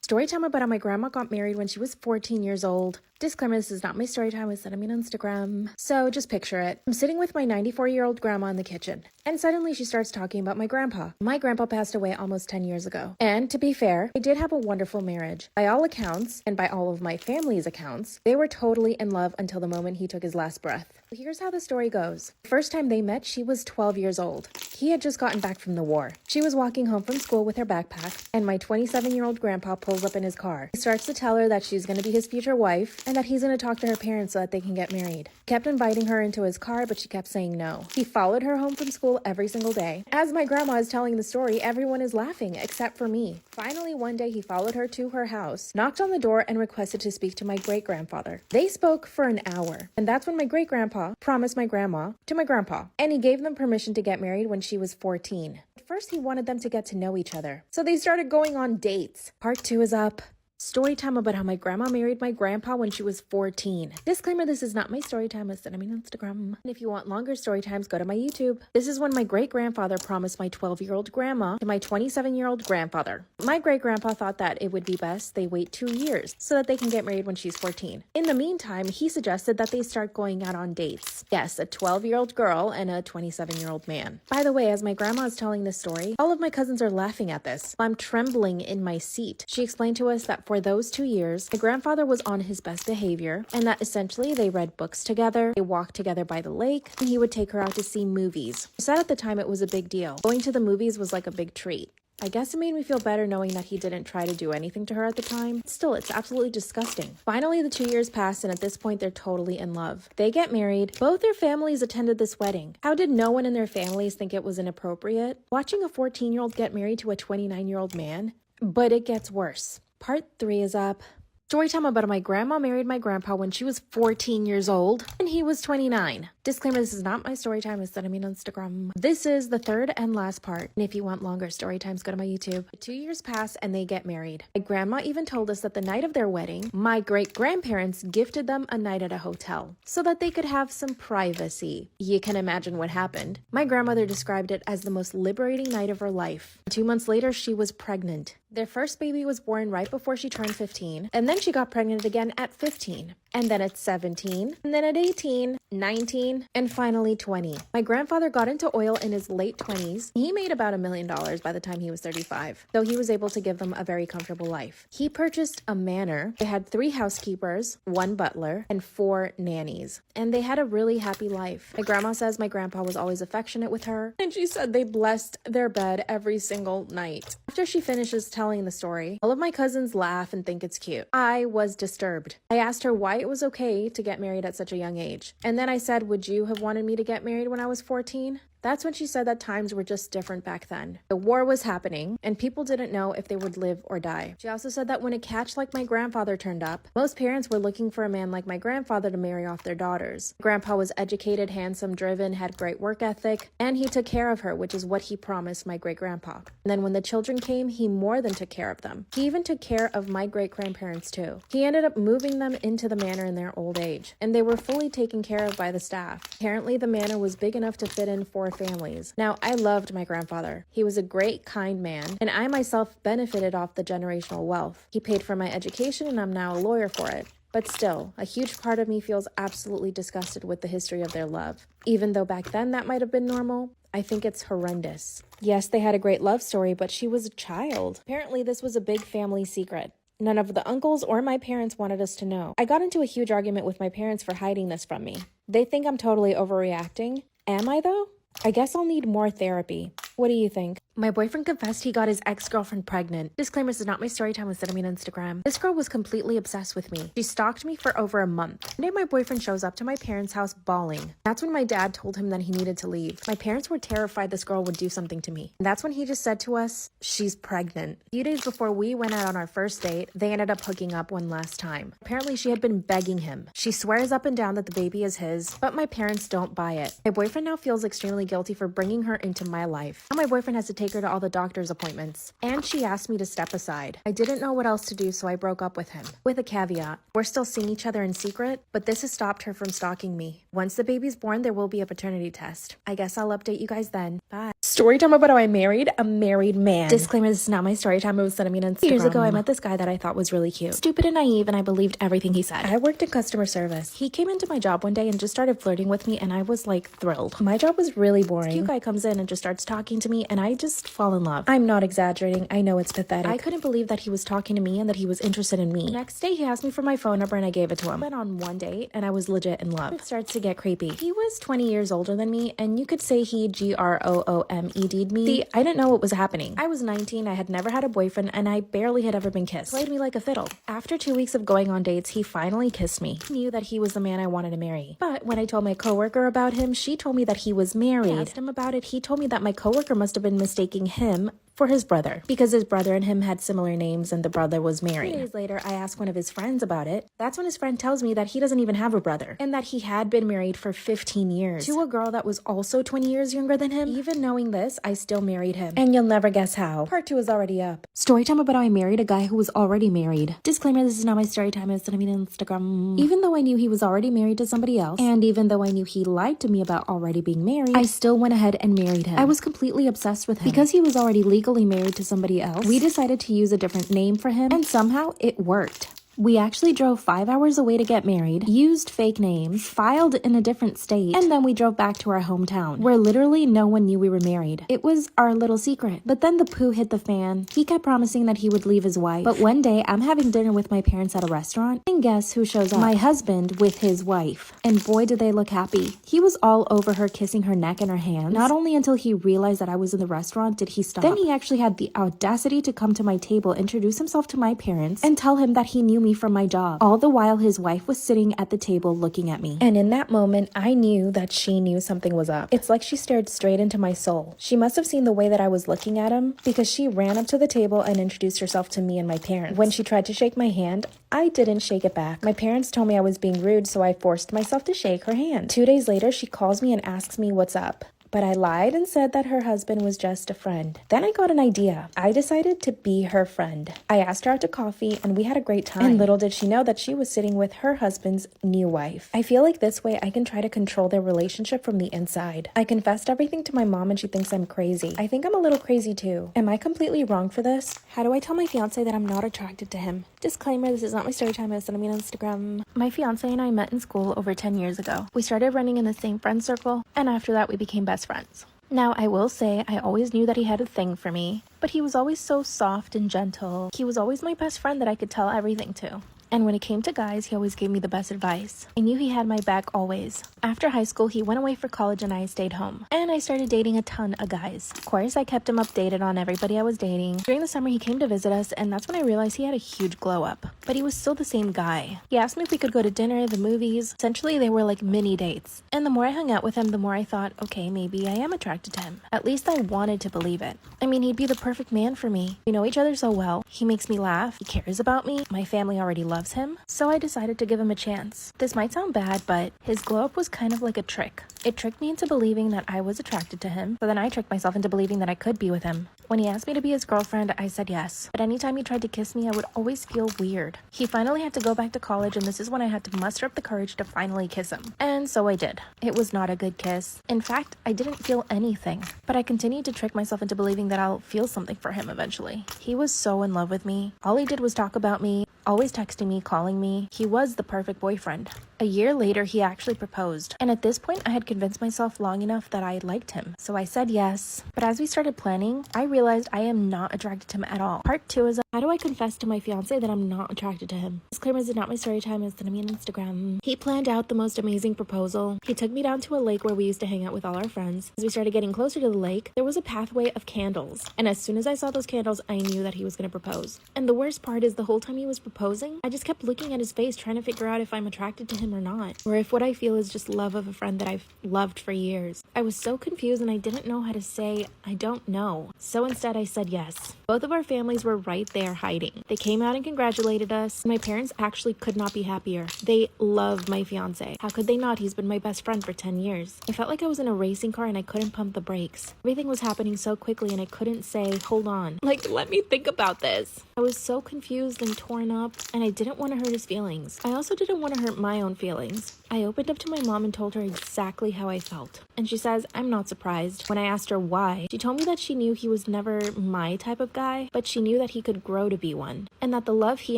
Story time about how my grandma got married when she was 14 years old. Disclaimer, this is not my story time, it's sent me on Instagram. So just picture it. I'm sitting with my 94-year-old grandma in the kitchen, and suddenly she starts talking about my grandpa. My grandpa passed away almost 10 years ago. And to be fair, they did have a wonderful marriage. By all accounts, and by all of my family's accounts, they were totally in love until the moment he took his last breath. Here's how the story goes. The first time they met, she was 12 years old. He had just gotten back from the war. She was walking home from school with her backpack, and my 27-year-old grandpa pulls up in his car. He starts to tell her that she's going to be his future wife, and that he's going to talk to her parents so that they can get married. He kept inviting her into his car, but she kept saying no. He followed her home from school every single day. As my grandma is telling the story, everyone is laughing, except for me. Finally, one day he followed her to her house, knocked on the door, and requested to speak to my great-grandfather. They spoke for an hour, and that's when my great-grandpa promised my grandma to my grandpa, and he gave them permission to get married when she was 14. At first, he wanted them to get to know each other, so they started going on dates. Part 2 is up. Story time about how my grandma married my grandpa when she was 14. Disclaimer, this is not my story time, it's sent me on Instagram. And if you want longer story times, go to my YouTube. This is when my great-grandfather promised my 12-year-old grandma to my 27-year-old grandfather. My great-grandpa thought that it would be best they wait 2 years so that they can get married when she's 14. In the meantime, he suggested that they start going out on dates. Yes, a 12-year-old girl and a 27-year-old man. By the way, as my grandma is telling this story, all of my cousins are laughing at this. I'm trembling in my seat. She explained to us that for those 2 years, my grandfather was on his best behavior, and that essentially they read books together, they walked together by the lake, and he would take her out to see movies. She said at the time it was a big deal. Going to the movies was like a big treat. I guess it made me feel better knowing that he didn't try to do anything to her at the time. Still, it's absolutely disgusting. Finally, the 2 years pass, and at this point, they're totally in love. They get married. Both their families attended this wedding. How did no one in their families think it was inappropriate? Watching a 14-year-old get married to a 29-year-old man? But it gets worse. Part 3 is up. Story time about how my grandma married my grandpa when she was 14 years old and he was 29. Disclaimer, this is not my story time, it's sent me on Instagram. This is the third and last part, and if you want longer story times, go to my YouTube. 2 years pass and they get married. My grandma even told us that the night of their wedding, my great-grandparents gifted them a night at a hotel so that they could have some privacy. You can imagine what happened. My grandmother described it as the most liberating night of her life. 2 months later, she was pregnant. Their first baby was born right before she turned 15, and then she got pregnant again at 15, and then at 17, and then at 18, 19, and finally 20. My grandfather got into oil in his late 20s. He made about $1 million by the time he was 35, so he was able to give them a very comfortable life. He purchased a manor. They had 3 housekeepers, 1 butler, and 4 nannies, and they had a really happy life. My grandma says my grandpa was always affectionate with her, and she said they blessed their bed every single night. After she finishes telling the story, all of my cousins laugh and think it's cute. I was disturbed. I asked her why it was okay to get married at such a young age. And then I said, would you have wanted me to get married when I was 14? That's when she said that times were just different back then. The war was happening, and people didn't know if they would live or die. She also said that when a catch like my grandfather turned up, most parents were looking for a man like my grandfather to marry off their daughters. Grandpa was educated, handsome, driven, had great work ethic, and he took care of her, which is what he promised my great-grandpa. And then when the children came, he more than took care of them. He even took care of my great-grandparents too. He ended up moving them into the manor in their old age, and they were fully taken care of by the staff. Apparently, the manor was big enough to fit in 4 families. Now, I loved my grandfather. He was a great, kind man, and I myself benefited off the generational wealth. He paid for my education, and I'm now a lawyer for it. But still, a huge part of me feels absolutely disgusted with the history of their love. Even though back then that might have been normal, I think it's horrendous. Yes, they had a great love story, but she was a child. Apparently, this was a big family secret. None of the uncles or my parents wanted us to know. I got into a huge argument with my parents for hiding this from me. They think I'm totally overreacting. Am I though? I guess I'll need more therapy. What do you think? My boyfriend confessed he got his ex-girlfriend pregnant. Disclaimer, this is not my story time with Sending me on Instagram. This girl was completely obsessed with me. She stalked me for over a month. One day my boyfriend shows up to my parents' house bawling. That's when my dad told him that he needed to leave. My parents were terrified this girl would do something to me. And that's when he just said to us, she's pregnant. A few days before we went out on our first date, they ended up hooking up one last time. Apparently she had been begging him. She swears up and down that the baby is his, but my parents don't buy it. My boyfriend now feels extremely guilty for bringing her into my life. Now my boyfriend has to take her to all the doctor's appointments, and she asked me to step aside. I didn't know what else to do, so I broke up with him. With a caveat, we're still seeing each other in secret, but this has stopped her from stalking me. Once the baby's born, there will be a paternity test. I guess I'll update you guys then. Bye. Story time about how I married a married man. Disclaimer, this is not my story time. It was sending me on Instagram. Years ago, I met this guy that I thought was really cute. Stupid and naive, and I believed everything he said. I worked in customer service. He came into my job one day and just started flirting with me, and I was like thrilled. My job was really boring. This cute guy comes in and just starts talking to me, and I just fall in love. I'm not exaggerating. I know it's pathetic. I couldn't believe that he was talking to me and that he was interested in me. Next day, he asked me for my phone number, and I gave it to him. Went on one date, and I was legit in love. It starts to get creepy. He was 20 years older than me, and you could say he GROOMED'd me. See, I didn't know what was happening. I was 19, I had never had a boyfriend, and I barely had ever been kissed. Played me like a fiddle. After 2 weeks of going on dates, he finally kissed me. I knew that he was the man I wanted to marry. But when I told my coworker about him, she told me that he was married. I asked him about it. He told me that my coworker must have been mistaking him for his brother, because his brother and him had similar names and the brother was married. 2 days later, I asked one of his friends about it. That's when his friend tells me that he doesn't even have a brother and that he had been married for 15 years to a girl that was also 20 years younger than him. Even knowing this, I still married him. And you'll never guess how. Part 2 is already up. Story time about how I married a guy who was already married. Disclaimer, this is not my story time. It's on Instagram. Even though I knew he was already married to somebody else, and even though I knew he lied to me about already being married, I still went ahead and married him. I was completely obsessed with him. Because he was already legally married to somebody else, we decided to use a different name for him, and somehow it worked. We actually drove 5 hours away to get married, used fake names, filed in a different state, and then we drove back to our hometown, where literally no one knew we were married. It was our little secret. But then the poo hit the fan. He kept promising that he would leave his wife. But one day, I'm having dinner with my parents at a restaurant, and guess who shows up? My husband with his wife. And boy, did they look happy. He was all over her, kissing her neck and her hands. Not only until he realized that I was in the restaurant did he stop. Then he actually had the audacity to come to my table, introduce himself to my parents, and tell him that he knew me from my job. All the while his wife was sitting at the table looking at me. And in that moment, I knew that she knew something was up. It's like she stared straight into my soul. She must have seen the way that I was looking at him, because she ran up to the table and introduced herself to me and my parents. When she tried to shake my hand, I didn't shake it back. My parents told me I was being rude, so I forced myself to shake her hand. 2 days later, she calls me and asks me what's up. But I lied and said that her husband was just a friend. Then I got an idea. I decided to be her friend. I asked her out to coffee and we had a great time. And little did she know that she was sitting with her husband's new wife. I feel like this way I can try to control their relationship from the inside. I confessed everything to my mom and she thinks I'm crazy. I think I'm a little crazy too. Am I completely wrong for this? How do I tell my fiance that I'm not attracted to him? Disclaimer, this is not my story time. It's on Instagram. My fiance and I met in school over 10 years ago. We started running in the same friend circle, and after that we became best friends. Now, I will say I always knew that he had a thing for me, but he was always so soft and gentle. He was always my best friend that I could tell everything to. And when it came to guys, he always gave me the best advice. I knew he had my back always. After high school, he went away for college and I stayed home. And I started dating a ton of guys. Of course, I kept him updated on everybody I was dating. During the summer, he came to visit us, and that's when I realized he had a huge glow up. But he was still the same guy. He asked me if we could go to dinner, the movies. Essentially, they were like mini dates. And the more I hung out with him, the more I thought, okay, maybe I am attracted to him. At least I wanted to believe it. I mean, he'd be the perfect man for me. We know each other so well. He makes me laugh. He cares about me. My family already loves him. So I decided to give him a chance. This might sound bad, but his glow up was kind of like a trick. It tricked me into believing that I was attracted to him, so then I tricked myself into believing that I could be with him. When he asked me to be his girlfriend, I said yes. But anytime he tried to kiss me, I would always feel weird. He finally had to go back to college, and this is when I had to muster up the courage to finally kiss him. And so I did. It was not a good kiss. In fact, I didn't feel anything. But I continued to trick myself into believing that I'll feel something for him eventually. He was so in love with me. All he did was talk about me. always texting me, calling me. He was the perfect boyfriend. A year later, he actually proposed. And at this point, I had convinced myself long enough that I liked him. So I said yes. But as we started planning, I realized I am not attracted to him at all. Part 2 is, how do I confess to my fiance that I'm not attracted to him? Disclaimer, this is not my story time. It's sending me on Instagram. He planned out the most amazing proposal. He took me down to a lake where we used to hang out with all our friends. As we started getting closer to the lake, there was a pathway of candles. And as soon as I saw those candles, I knew that he was going to propose. And the worst part is the whole time he was proposing, I just kept looking at his face, trying to figure out if I'm attracted to him or not. Or if what I feel is just love of a friend that I've loved for years. I was so confused and I didn't know how to say, I don't know. So instead I said yes. Both of our families were right there hiding. They came out and congratulated us. My parents actually could not be happier. They love my fiance. How could they not? He's been my best friend for 10 years. I felt like I was in a racing car and I couldn't pump the brakes. Everything was happening so quickly and I couldn't say, hold on. Like, let me think about this. I was so confused and torn up and I didn't want to hurt his feelings. I also didn't want to hurt my own feelings. I opened up to my mom and told her exactly how I felt. And she says, I'm not surprised. When I asked her why, she told me that she knew he was never my type of guy, but she knew that he could grow to be one. And that the love he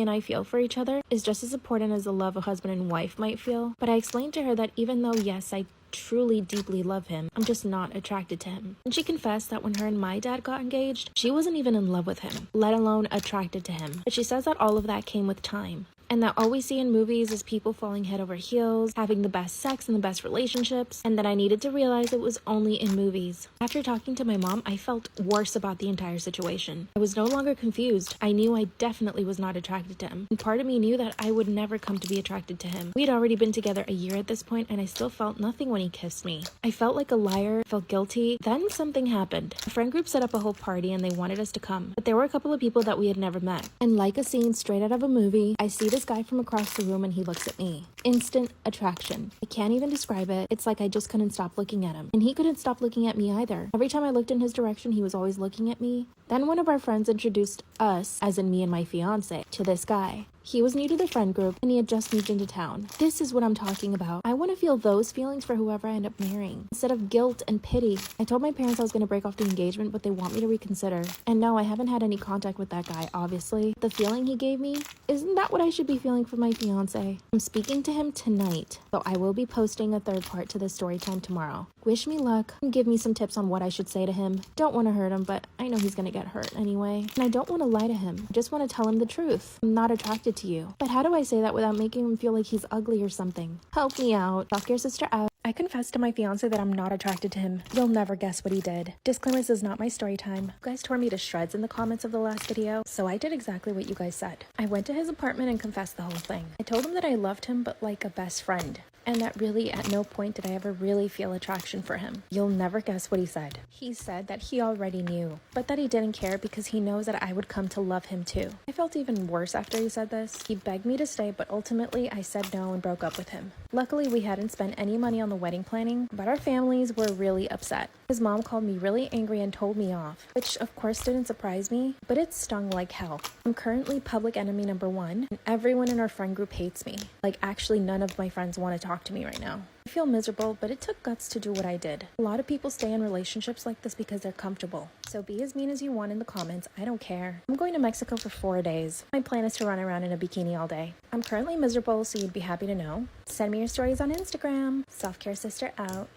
and I feel for each other is just as important as the love a husband and wife might feel. But I explained to her that even though, yes, I truly deeply love him, I'm just not attracted to him. And she confessed that when her and my dad got engaged, she wasn't even in love with him, let alone attracted to him. But she says that all of that came with time. And that all we see in movies is people falling head over heels, having the best sex and the best relationships, and that I needed to realize it was only in movies. After talking to my mom, I felt worse about the entire situation. I was no longer confused. I knew I definitely was not attracted to him. And part of me knew that I would never come to be attracted to him. We had already been together a year at this point, and I still felt nothing when he kissed me. I felt like a liar, felt guilty. Then something happened. A friend group set up a whole party and they wanted us to come. But there were a couple of people that we had never met. And like a scene straight out of a movie, I see this guy from across the room and he looks at me. Instant attraction. I can't even describe it. It's like I just couldn't stop looking at him. And he couldn't stop looking at me either. Every time I looked in his direction, he was always looking at me. Then one of our friends introduced us, as in me and my fiance, to this guy. He was new to the friend group and he had just moved into town. This is what I'm talking about. I want to feel those feelings for whoever I end up marrying, instead of guilt and pity. I told my parents I was going to break off the engagement, but they want me to reconsider. And no, I haven't had any contact with that guy, obviously. The feeling he gave me, isn't that what I should be feeling for my fiance? I'm speaking to him tonight, so I will be posting a third part to this story time tomorrow. Wish me luck and give me some tips on what I should say to him. Don't want to hurt him, but I know he's going to get hurt anyway. And I don't want to lie to him. I just want to tell him the truth. I'm not attracted to you. But how do I say that without making him feel like he's ugly or something? Help me out. Self-care sister out. I confessed to my fiance that I'm not attracted to him. You'll never guess what he did. Disclaimer, this is not my story time. You guys tore me to shreds in the comments of the last video, so I did exactly what you guys said. I went to his apartment and confessed the whole thing. I told him that I loved him, but like a best friend. And that really at no point did I ever really feel attraction for him. You'll never guess what he said. He said that he already knew, but that he didn't care because he knows that I would come to love him too. I felt even worse after he said this. He begged me to stay, but ultimately I said no and broke up with him. Luckily, we hadn't spent any money on the wedding planning, but our families were really upset. His mom called me really angry and told me off, which of course didn't surprise me, but it stung like hell. I'm currently public enemy number 1, and everyone in our friend group hates me. Like, actually none of my friends want to talk to me right now. I feel miserable, but it took guts to do what I did. A lot of people stay in relationships like this because they're comfortable. So be as mean as you want in the comments, I don't care. I'm going to Mexico for 4 days. My plan is to run around in a bikini all day. I'm currently miserable, so you'd be happy to know. Send me your stories on Instagram. Self-care sister out.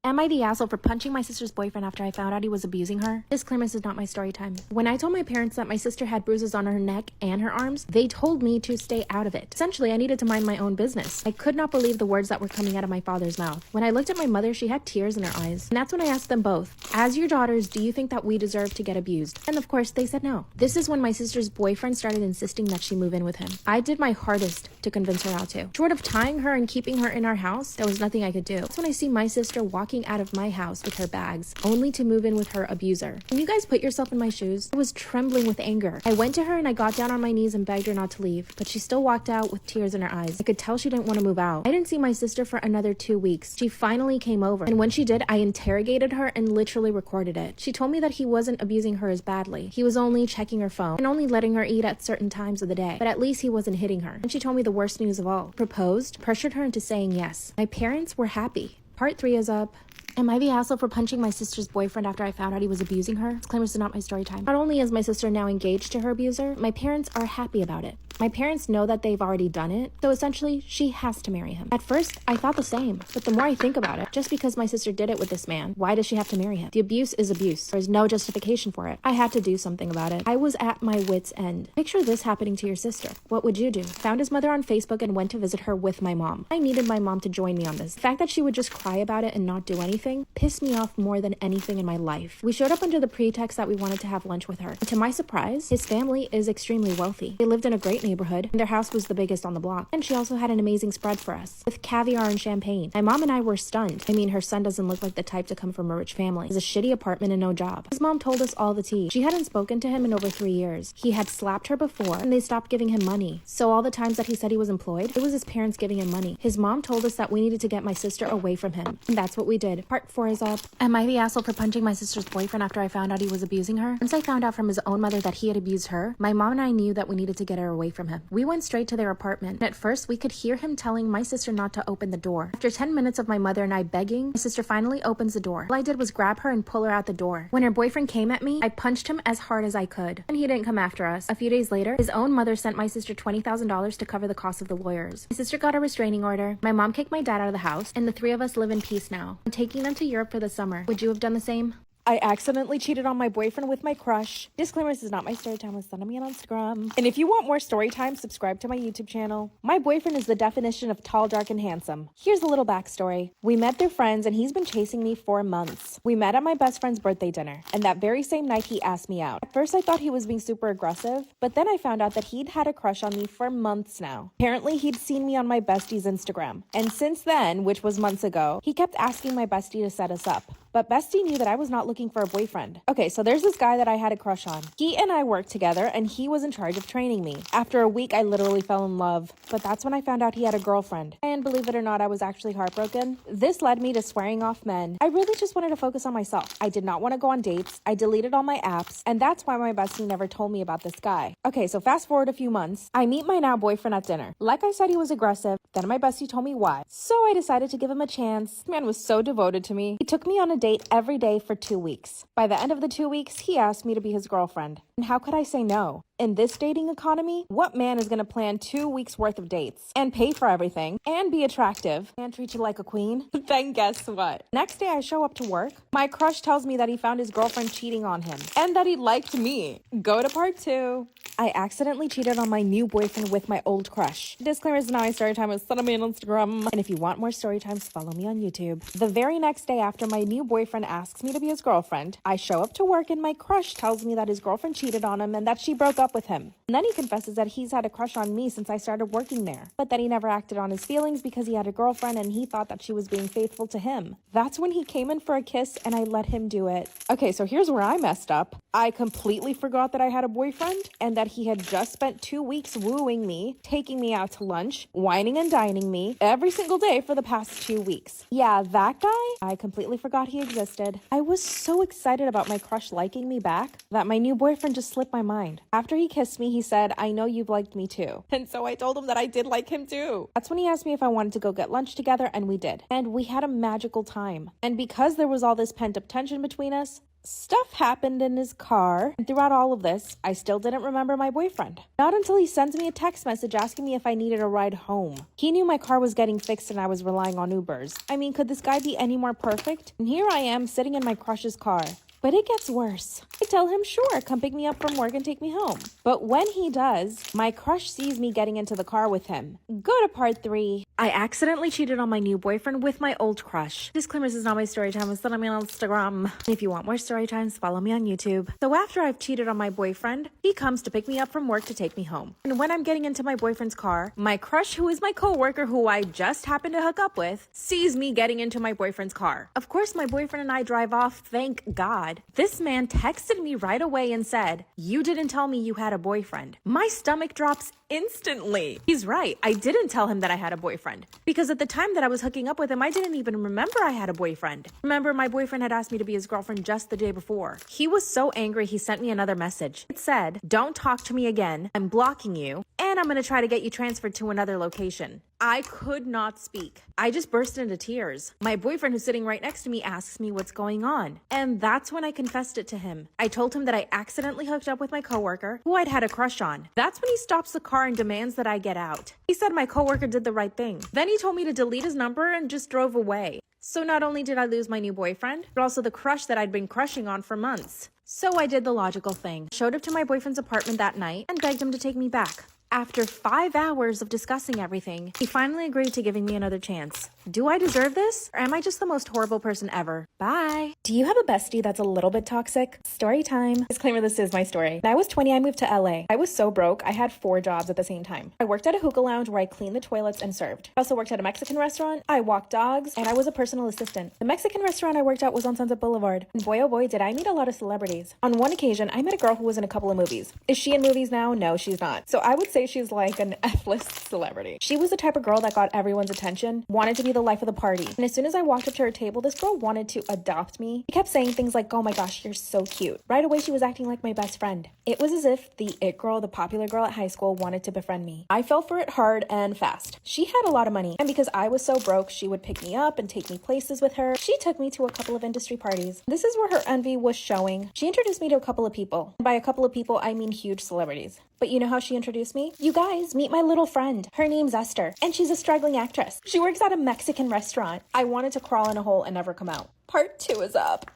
Am I the asshole for punching my sister's boyfriend after I found out he was abusing her? Disclaimer, this is not my story time. When I told my parents that my sister had bruises on her neck and her arms, they told me to stay out of it. Essentially, I needed to mind my own business. I could not believe the words that were coming out of my father's mouth. When I looked at my mother, she had tears in her eyes. And that's when I asked them both, as your daughters, do you think that we deserve to get abused? And of course, they said no. This is when my sister's boyfriend started insisting that she move in with him. I did my hardest to convince her not to. Short of tying her and keeping her in our house, there was nothing I could do. That's when I see my sister walking out of my house with her bags, only to move in with her abuser. Can you guys put yourself in my shoes? I was trembling with anger. I went to her and I got down on my knees and begged her not to leave, but she still walked out with tears in her eyes. I could tell she didn't want to move out. I didn't see my sister for another 2 weeks. She finally came over, and when she did, I interrogated her and literally recorded it. She told me that he wasn't abusing her as badly. He was only checking her phone and only letting her eat at certain times of the day, but at least he wasn't hitting her. And she told me the worst news of all. Proposed, pressured her into saying yes. My parents were happy. Part 3 is up. Am I the asshole for punching my sister's boyfriend after I found out he was abusing her? Disclaimers is not my story time. Not only is my sister now engaged to her abuser, my parents are happy about it. My parents know that they've already done it, so essentially, she has to marry him. At first, I thought the same, but the more I think about it, just because my sister did it with this man, why does she have to marry him? The abuse is abuse. There's no justification for it. I had to do something about it. I was at my wit's end. Picture this happening to your sister. What would you do? Found his mother on Facebook and went to visit her with my mom. I needed my mom to join me on this. The fact that she would just cry about it and not do anything pissed me off more than anything in my life. We showed up under the pretext that we wanted to have lunch with her. And to my surprise, his family is extremely wealthy. They lived in a great neighborhood, and their house was the biggest on the block. And she also had an amazing spread for us, with caviar and champagne. My mom and I were stunned. I mean, her son doesn't look like the type to come from a rich family. He has a shitty apartment and no job. His mom told us all the tea. She hadn't spoken to him in over 3 years. He had slapped her before, and they stopped giving him money. So all the times that he said he was employed, it was his parents giving him money. His mom told us that we needed to get my sister away from him. And that's what we did. Part 4 is up. Am I the asshole for punching my sister's boyfriend after I found out he was abusing her? Once I found out from his own mother that he had abused her, my mom and I knew that we needed to get her away from him. We went straight to their apartment. At first, we could hear him telling my sister not to open the door. After 10 minutes of my mother and I begging, my sister finally opens the door. All I did was grab her and pull her out the door. When her boyfriend came at me, I punched him as hard as I could. And he didn't come after us. A few days later, his own mother sent my sister $20,000 to cover the cost of the lawyers. My sister got a restraining order. My mom kicked my dad out of the house, and the 3 of us live in peace now. I'm taking them to Europe for the summer. Would you have done the same? I accidentally cheated on my boyfriend with my crush. Disclaimer, this is not my story time. With sending me on Instagram. And if you want more story time, subscribe to my YouTube channel. My boyfriend is the definition of tall, dark, and handsome. Here's a little backstory. We met through friends, and he's been chasing me for months. We met at my best friend's birthday dinner, and that very same night he asked me out. At first, I thought he was being super aggressive, but then I found out that he'd had a crush on me for months now. Apparently, he'd seen me on my bestie's Instagram. And since then, which was months ago, he kept asking my bestie to set us up. But Bestie knew that I was not looking for a boyfriend. Okay, so there's this guy that I had a crush on. He and I worked together, and he was in charge of training me. After a week, I literally fell in love. But that's when I found out he had a girlfriend. And believe it or not, I was actually heartbroken. This led me to swearing off men. I really just wanted to focus on myself. I did not want to go on dates. I deleted all my apps, and that's why my bestie never told me about this guy. Okay, so fast forward a few months. I meet my now boyfriend at dinner. Like I said, he was aggressive. Then my bestie told me why. So I decided to give him a chance. This man was so devoted to me. He took me on a date every day for 2 weeks. By the end of the 2 weeks, he asked me to be his girlfriend. And how could I say no? In this dating economy, what man is going to plan 2 weeks worth of dates and pay for everything and be attractive and treat you like a queen? Then guess what? Next day I show up to work. My crush tells me that he found his girlfriend cheating on him and that he liked me. Go to part 2. I accidentally cheated on my new boyfriend with my old crush. Disclaimer is not my story time. It's send me on Instagram. And if you want more story times, follow me on YouTube. The very next day after my new boyfriend asks me to be his girlfriend, I show up to work and my crush tells me that his girlfriend cheated on him and that she broke up with him. And then he confesses that he's had a crush on me since I started working there, but that he never acted on his feelings because he had a girlfriend and he thought that she was being faithful to him. That's when he came in for a kiss and I let him do it. Okay, so here's where I messed up. I completely forgot that I had a boyfriend and that he had just spent 2 weeks wooing me, taking me out to lunch, whining and dining me every single day for the past 2 weeks. Yeah, that guy, I completely forgot he existed. I was so excited about my crush liking me back that my new boyfriend just slipped my mind. After he kissed me, he said, "I know you've liked me too." And so I told him that I did like him too. That's when he asked me if I wanted to go get lunch together, and we did. And we had a magical time. And because there was all this pent-up tension between us, stuff happened in his car, and throughout all of this, I still didn't remember my boyfriend. Not until he sends me a text message asking me if I needed a ride home. He knew my car was getting fixed and I was relying on Ubers. I mean, could this guy be any more perfect? And here I am sitting in my crush's car. But it gets worse. I tell him, sure, come pick me up from work and take me home. But when he does, my crush sees me getting into the car with him. Go to part 3. I accidentally cheated on my new boyfriend with my old crush. Disclaimer, this is not my story time. It's on me on Instagram. If you want more story times, follow me on YouTube. So after I've cheated on my boyfriend, he comes to pick me up from work to take me home. And when I'm getting into my boyfriend's car, my crush, who is my coworker who I just happened to hook up with, sees me getting into my boyfriend's car. Of course, my boyfriend and I drive off, thank God. This man texted me right away and said, "You didn't tell me you had a boyfriend." My stomach drops instantly. He's right. I didn't tell him that I had a boyfriend because at the time that I was hooking up with him, I didn't even remember I had a boyfriend. Remember, my boyfriend had asked me to be his girlfriend just the day before. He was so angry, he sent me another message. It said, "Don't talk to me again. I'm blocking you, and I'm going to try to get you transferred to another location." I could not speak. I just burst into tears. My boyfriend, who's sitting right next to me, asks me what's going on. And that's when I confessed it to him. I told him that I accidentally hooked up with my coworker, who I'd had a crush on. That's when he stops the car and demands that I get out. He said my coworker did the right thing. Then he told me to delete his number and just drove away. So not only did I lose my new boyfriend, but also the crush that I'd been crushing on for months. So I did the logical thing, showed up to my boyfriend's apartment that night, and begged him to take me back. After 5 hours of discussing everything, he finally agreed to giving me another chance. Do I deserve this? Or am I just the most horrible person ever? Bye. Do you have a bestie that's a little bit toxic? Story time. Disclaimer, this is my story. When I was 20, I moved to LA. I was so broke, I had 4 jobs at the same time. I worked at a hookah lounge where I cleaned the toilets and served. I also worked at a Mexican restaurant, I walked dogs, and I was a personal assistant. The Mexican restaurant I worked at was on Sunset Boulevard. And boy oh boy did I meet a lot of celebrities. On one occasion, I met a girl who was in a couple of movies. Is she in movies now? No, she's not. So I would say she's like an F-list celebrity. She was the type of girl that got everyone's attention, wanted to be the life of the party. And as soon as I walked up to her table, this girl wanted to adopt me. She kept saying things like, "Oh my gosh, you're so cute." Right away, she was acting like my best friend. It was as if the it girl, the popular girl at high school, wanted to befriend me. I fell for it hard and fast. She had a lot of money, and because I was so broke, she would pick me up and take me places with her. She took me to a couple of industry parties. This is where her envy was showing. She introduced me to a couple of people. And by a couple of people, I mean huge celebrities. But you know how she introduced me? "You guys, meet my little friend. Her name's Esther, and she's a struggling actress. She works at a Mexican restaurant." I wanted to crawl in a hole and never come out. Part 2 is up.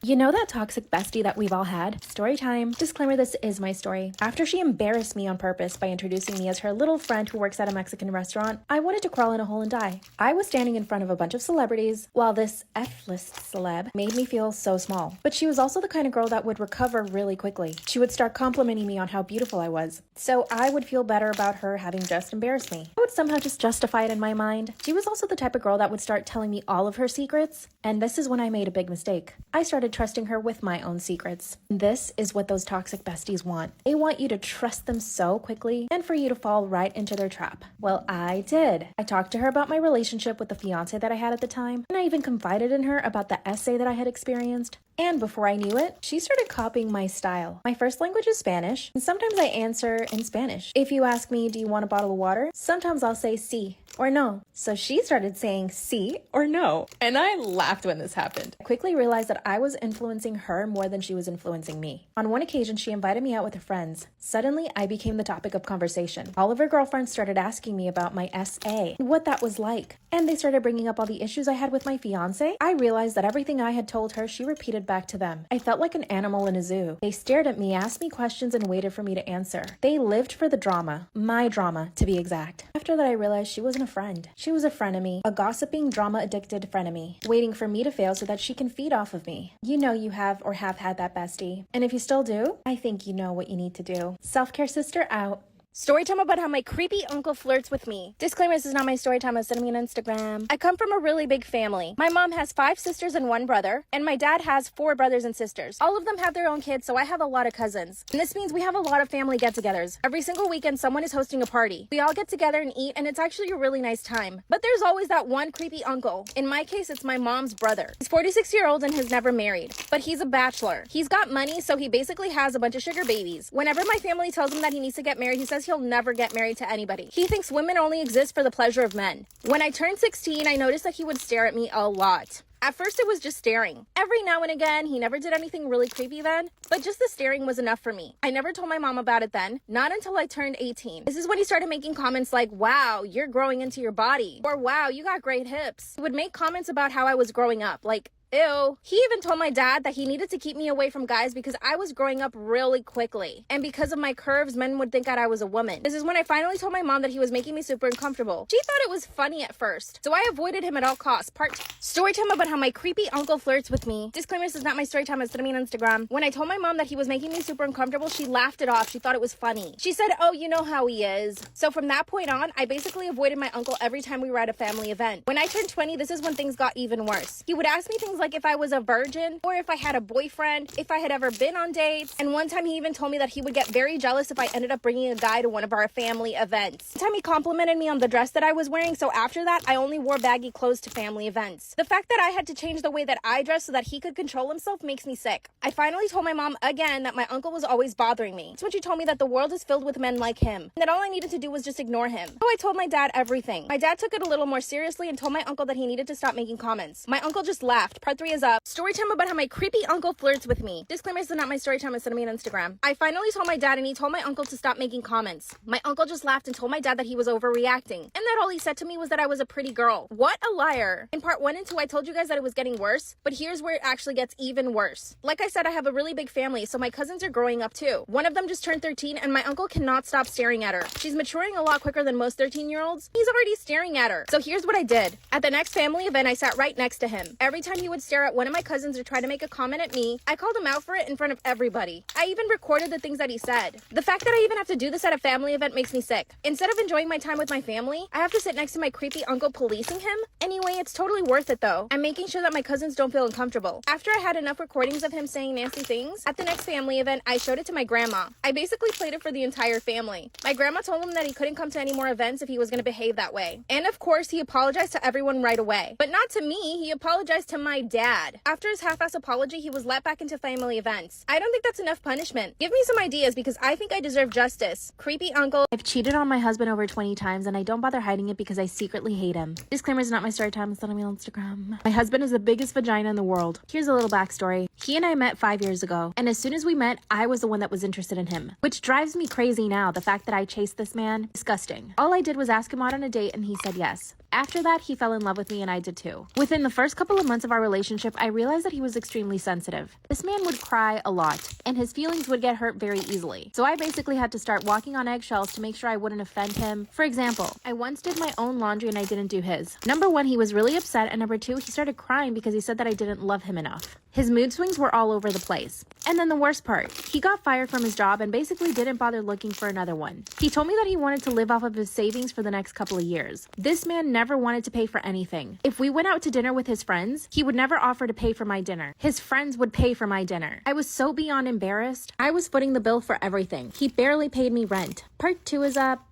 You know that toxic bestie that we've all had? Story time. Disclaimer, this is my story. After she embarrassed me on purpose by introducing me as her little friend who works at a Mexican restaurant, I wanted to crawl in a hole and die. I was standing in front of a bunch of celebrities while this F-list celeb made me feel so small. But she was also the kind of girl that would recover really quickly. She would start complimenting me on how beautiful I was. So I would feel better about her having just embarrassed me. I would somehow just justify it in my mind. She was also the type of girl that would start telling me all of her secrets. And this is when I made a big mistake. I started trusting her with my own secrets. This is what those toxic besties want. They want you to trust them so quickly and for you to fall right into their trap. Well, I did. I talked to her about my relationship with the fiance that I had at the time, and I even confided in her about the essay that I had experienced. And before I knew it, she started copying my style. My first language is Spanish, and sometimes I answer in Spanish. If you ask me, "Do you want a bottle of water?" sometimes I'll say sí or no. So she started saying sí or no, and I laughed when this happened. I quickly realized that I was influencing her more than she was influencing me. On one occasion, she invited me out with her friends. Suddenly, I became the topic of conversation. All of her girlfriends started asking me about my SA and what that was like. And they started bringing up all the issues I had with my fiance. I realized that everything I had told her, she repeated back to them. I felt like an animal in a zoo. They stared at me, asked me questions, and waited for me to answer. They lived for the drama. My drama, to be exact. After that, I realized she wasn't a friend. She was a frenemy, a gossiping, drama-addicted frenemy, waiting for me to fail so that she can feed off of me. You know you have or have had that bestie. And if you still do, I think you know what you need to do. Self-care sister out. Story time about how my creepy uncle flirts with me. Disclaimer, this is not my story time. Send me on Instagram. I come from a really big family. My mom has 5 sisters and 1 brother, and my dad has 4 brothers and sisters. All of them have their own kids, so I have a lot of cousins. And this means we have a lot of family get-togethers. Every single weekend, someone is hosting a party. We all get together and eat, and it's actually a really nice time. But there's always that one creepy uncle. In my case, it's my mom's brother. He's 46-year-old and has never married, but he's a bachelor. He's got money, so he basically has a bunch of sugar babies. Whenever my family tells him that he needs to get married, he says he'll never get married to anybody. He thinks women only exist for the pleasure of men. When I turned 16, I noticed that he would stare at me a lot. At first, it was just staring. Every now and again, he never did anything really creepy then, but just the staring was enough for me. I never told my mom about it then, not until I turned 18. This is when he started making comments like, "Wow, you're growing into your body," or "Wow, you got great hips." He would make comments about how I was growing up, like, ew. He even told my dad that he needed to keep me away from guys because I was growing up really quickly. And because of my curves, men would think that I was a woman. This is when I finally told my mom that he was making me super uncomfortable. She thought it was funny at first, so I avoided him at all costs. Story time about how my creepy uncle flirts with me. Disclaimer, this is not my story time. It's me on Instagram. When I told my mom that he was making me super uncomfortable, she laughed it off. She thought it was funny. She said, "Oh, you know how he is." So from that point on, I basically avoided my uncle every time we were at a family event. When I turned 20, this is when things got even worse. He would ask me things like, like if I was a virgin or if I had a boyfriend, if I had ever been on dates. And one time he even told me that he would get very jealous if I ended up bringing a guy to one of our family events. One time he complimented me on the dress that I was wearing, so after that, I only wore baggy clothes to family events. The fact that I had to change the way that I dressed so that he could control himself makes me sick. I finally told my mom again that my uncle was always bothering me. That's when she told me that the world is filled with men like him, and that all I needed to do was just ignore him. So I told my dad everything. My dad took it a little more seriously and told my uncle that he needed to stop making comments. My uncle just laughed. Part 3 is up. Story time about how my creepy uncle flirts with me. Disclaimer, this is not my story time, it's sent me on Instagram. I finally told my dad and he told my uncle to stop making comments. My uncle just laughed and told my dad that he was overreacting, and that all he said to me was that I was a pretty girl. What a liar. In part 1 and 2, I told you guys that it was getting worse, but here's where it actually gets even worse. Like I said, I have a really big family, so my cousins are growing up too. One of them just turned 13 and my uncle cannot stop staring at her. She's maturing a lot quicker than most 13-year-olds. He's already staring at her. So here's what I did. At the next family event, I sat right next to him. Every time he would stare at one of my cousins or try to make a comment at me, I called him out for it in front of everybody. I even recorded the things that he said. The fact that I even have to do this at a family event makes me sick. Instead of enjoying my time with my family, I have to sit next to my creepy uncle policing him. Anyway, it's totally worth it though. I'm making sure that my cousins don't feel uncomfortable. After I had enough recordings of him saying nasty things, at the next family event, I showed it to my grandma. I basically played it for the entire family. My grandma told him that he couldn't come to any more events if he was going to behave that way. And of course, he apologized to everyone right away. But not to me, he apologized to my dad. After his half-ass apology, he was let back into family events. I don't think that's enough punishment. Give me some ideas because I think I deserve justice. Creepy uncle. I've cheated on my husband over 20 times and I don't bother hiding it because I secretly hate him. Disclaimer, is not my story time, it's not me on Instagram. My husband is the biggest vagina in the world. Here's a little backstory. He and I met 5 years ago, and as soon as we met, I was the one that was interested in him, which drives me crazy now, the fact that I chased this man. Disgusting. All I did was ask him out on a date and he said yes. After that, he fell in love with me and I did too. Within the first couple of months of our relationship, I realized that he was extremely sensitive. This man would cry a lot, and his feelings would get hurt very easily. So I basically had to start walking on eggshells to make sure I wouldn't offend him. For example, I once did my own laundry and I didn't do his. Number 1, he was really upset, and number 2, he started crying because he said that I didn't love him enough. His mood swings were all over the place. And then the worst part, he got fired from his job and basically didn't bother looking for another one. He told me that he wanted to live off of his savings for the next couple of years. This man never wanted to pay for anything. If we went out to dinner with his friends, he would never offer to pay for my dinner. His friends would pay for my dinner. I was so beyond embarrassed. I was footing the bill for everything. He barely paid me rent. Part 2 is up.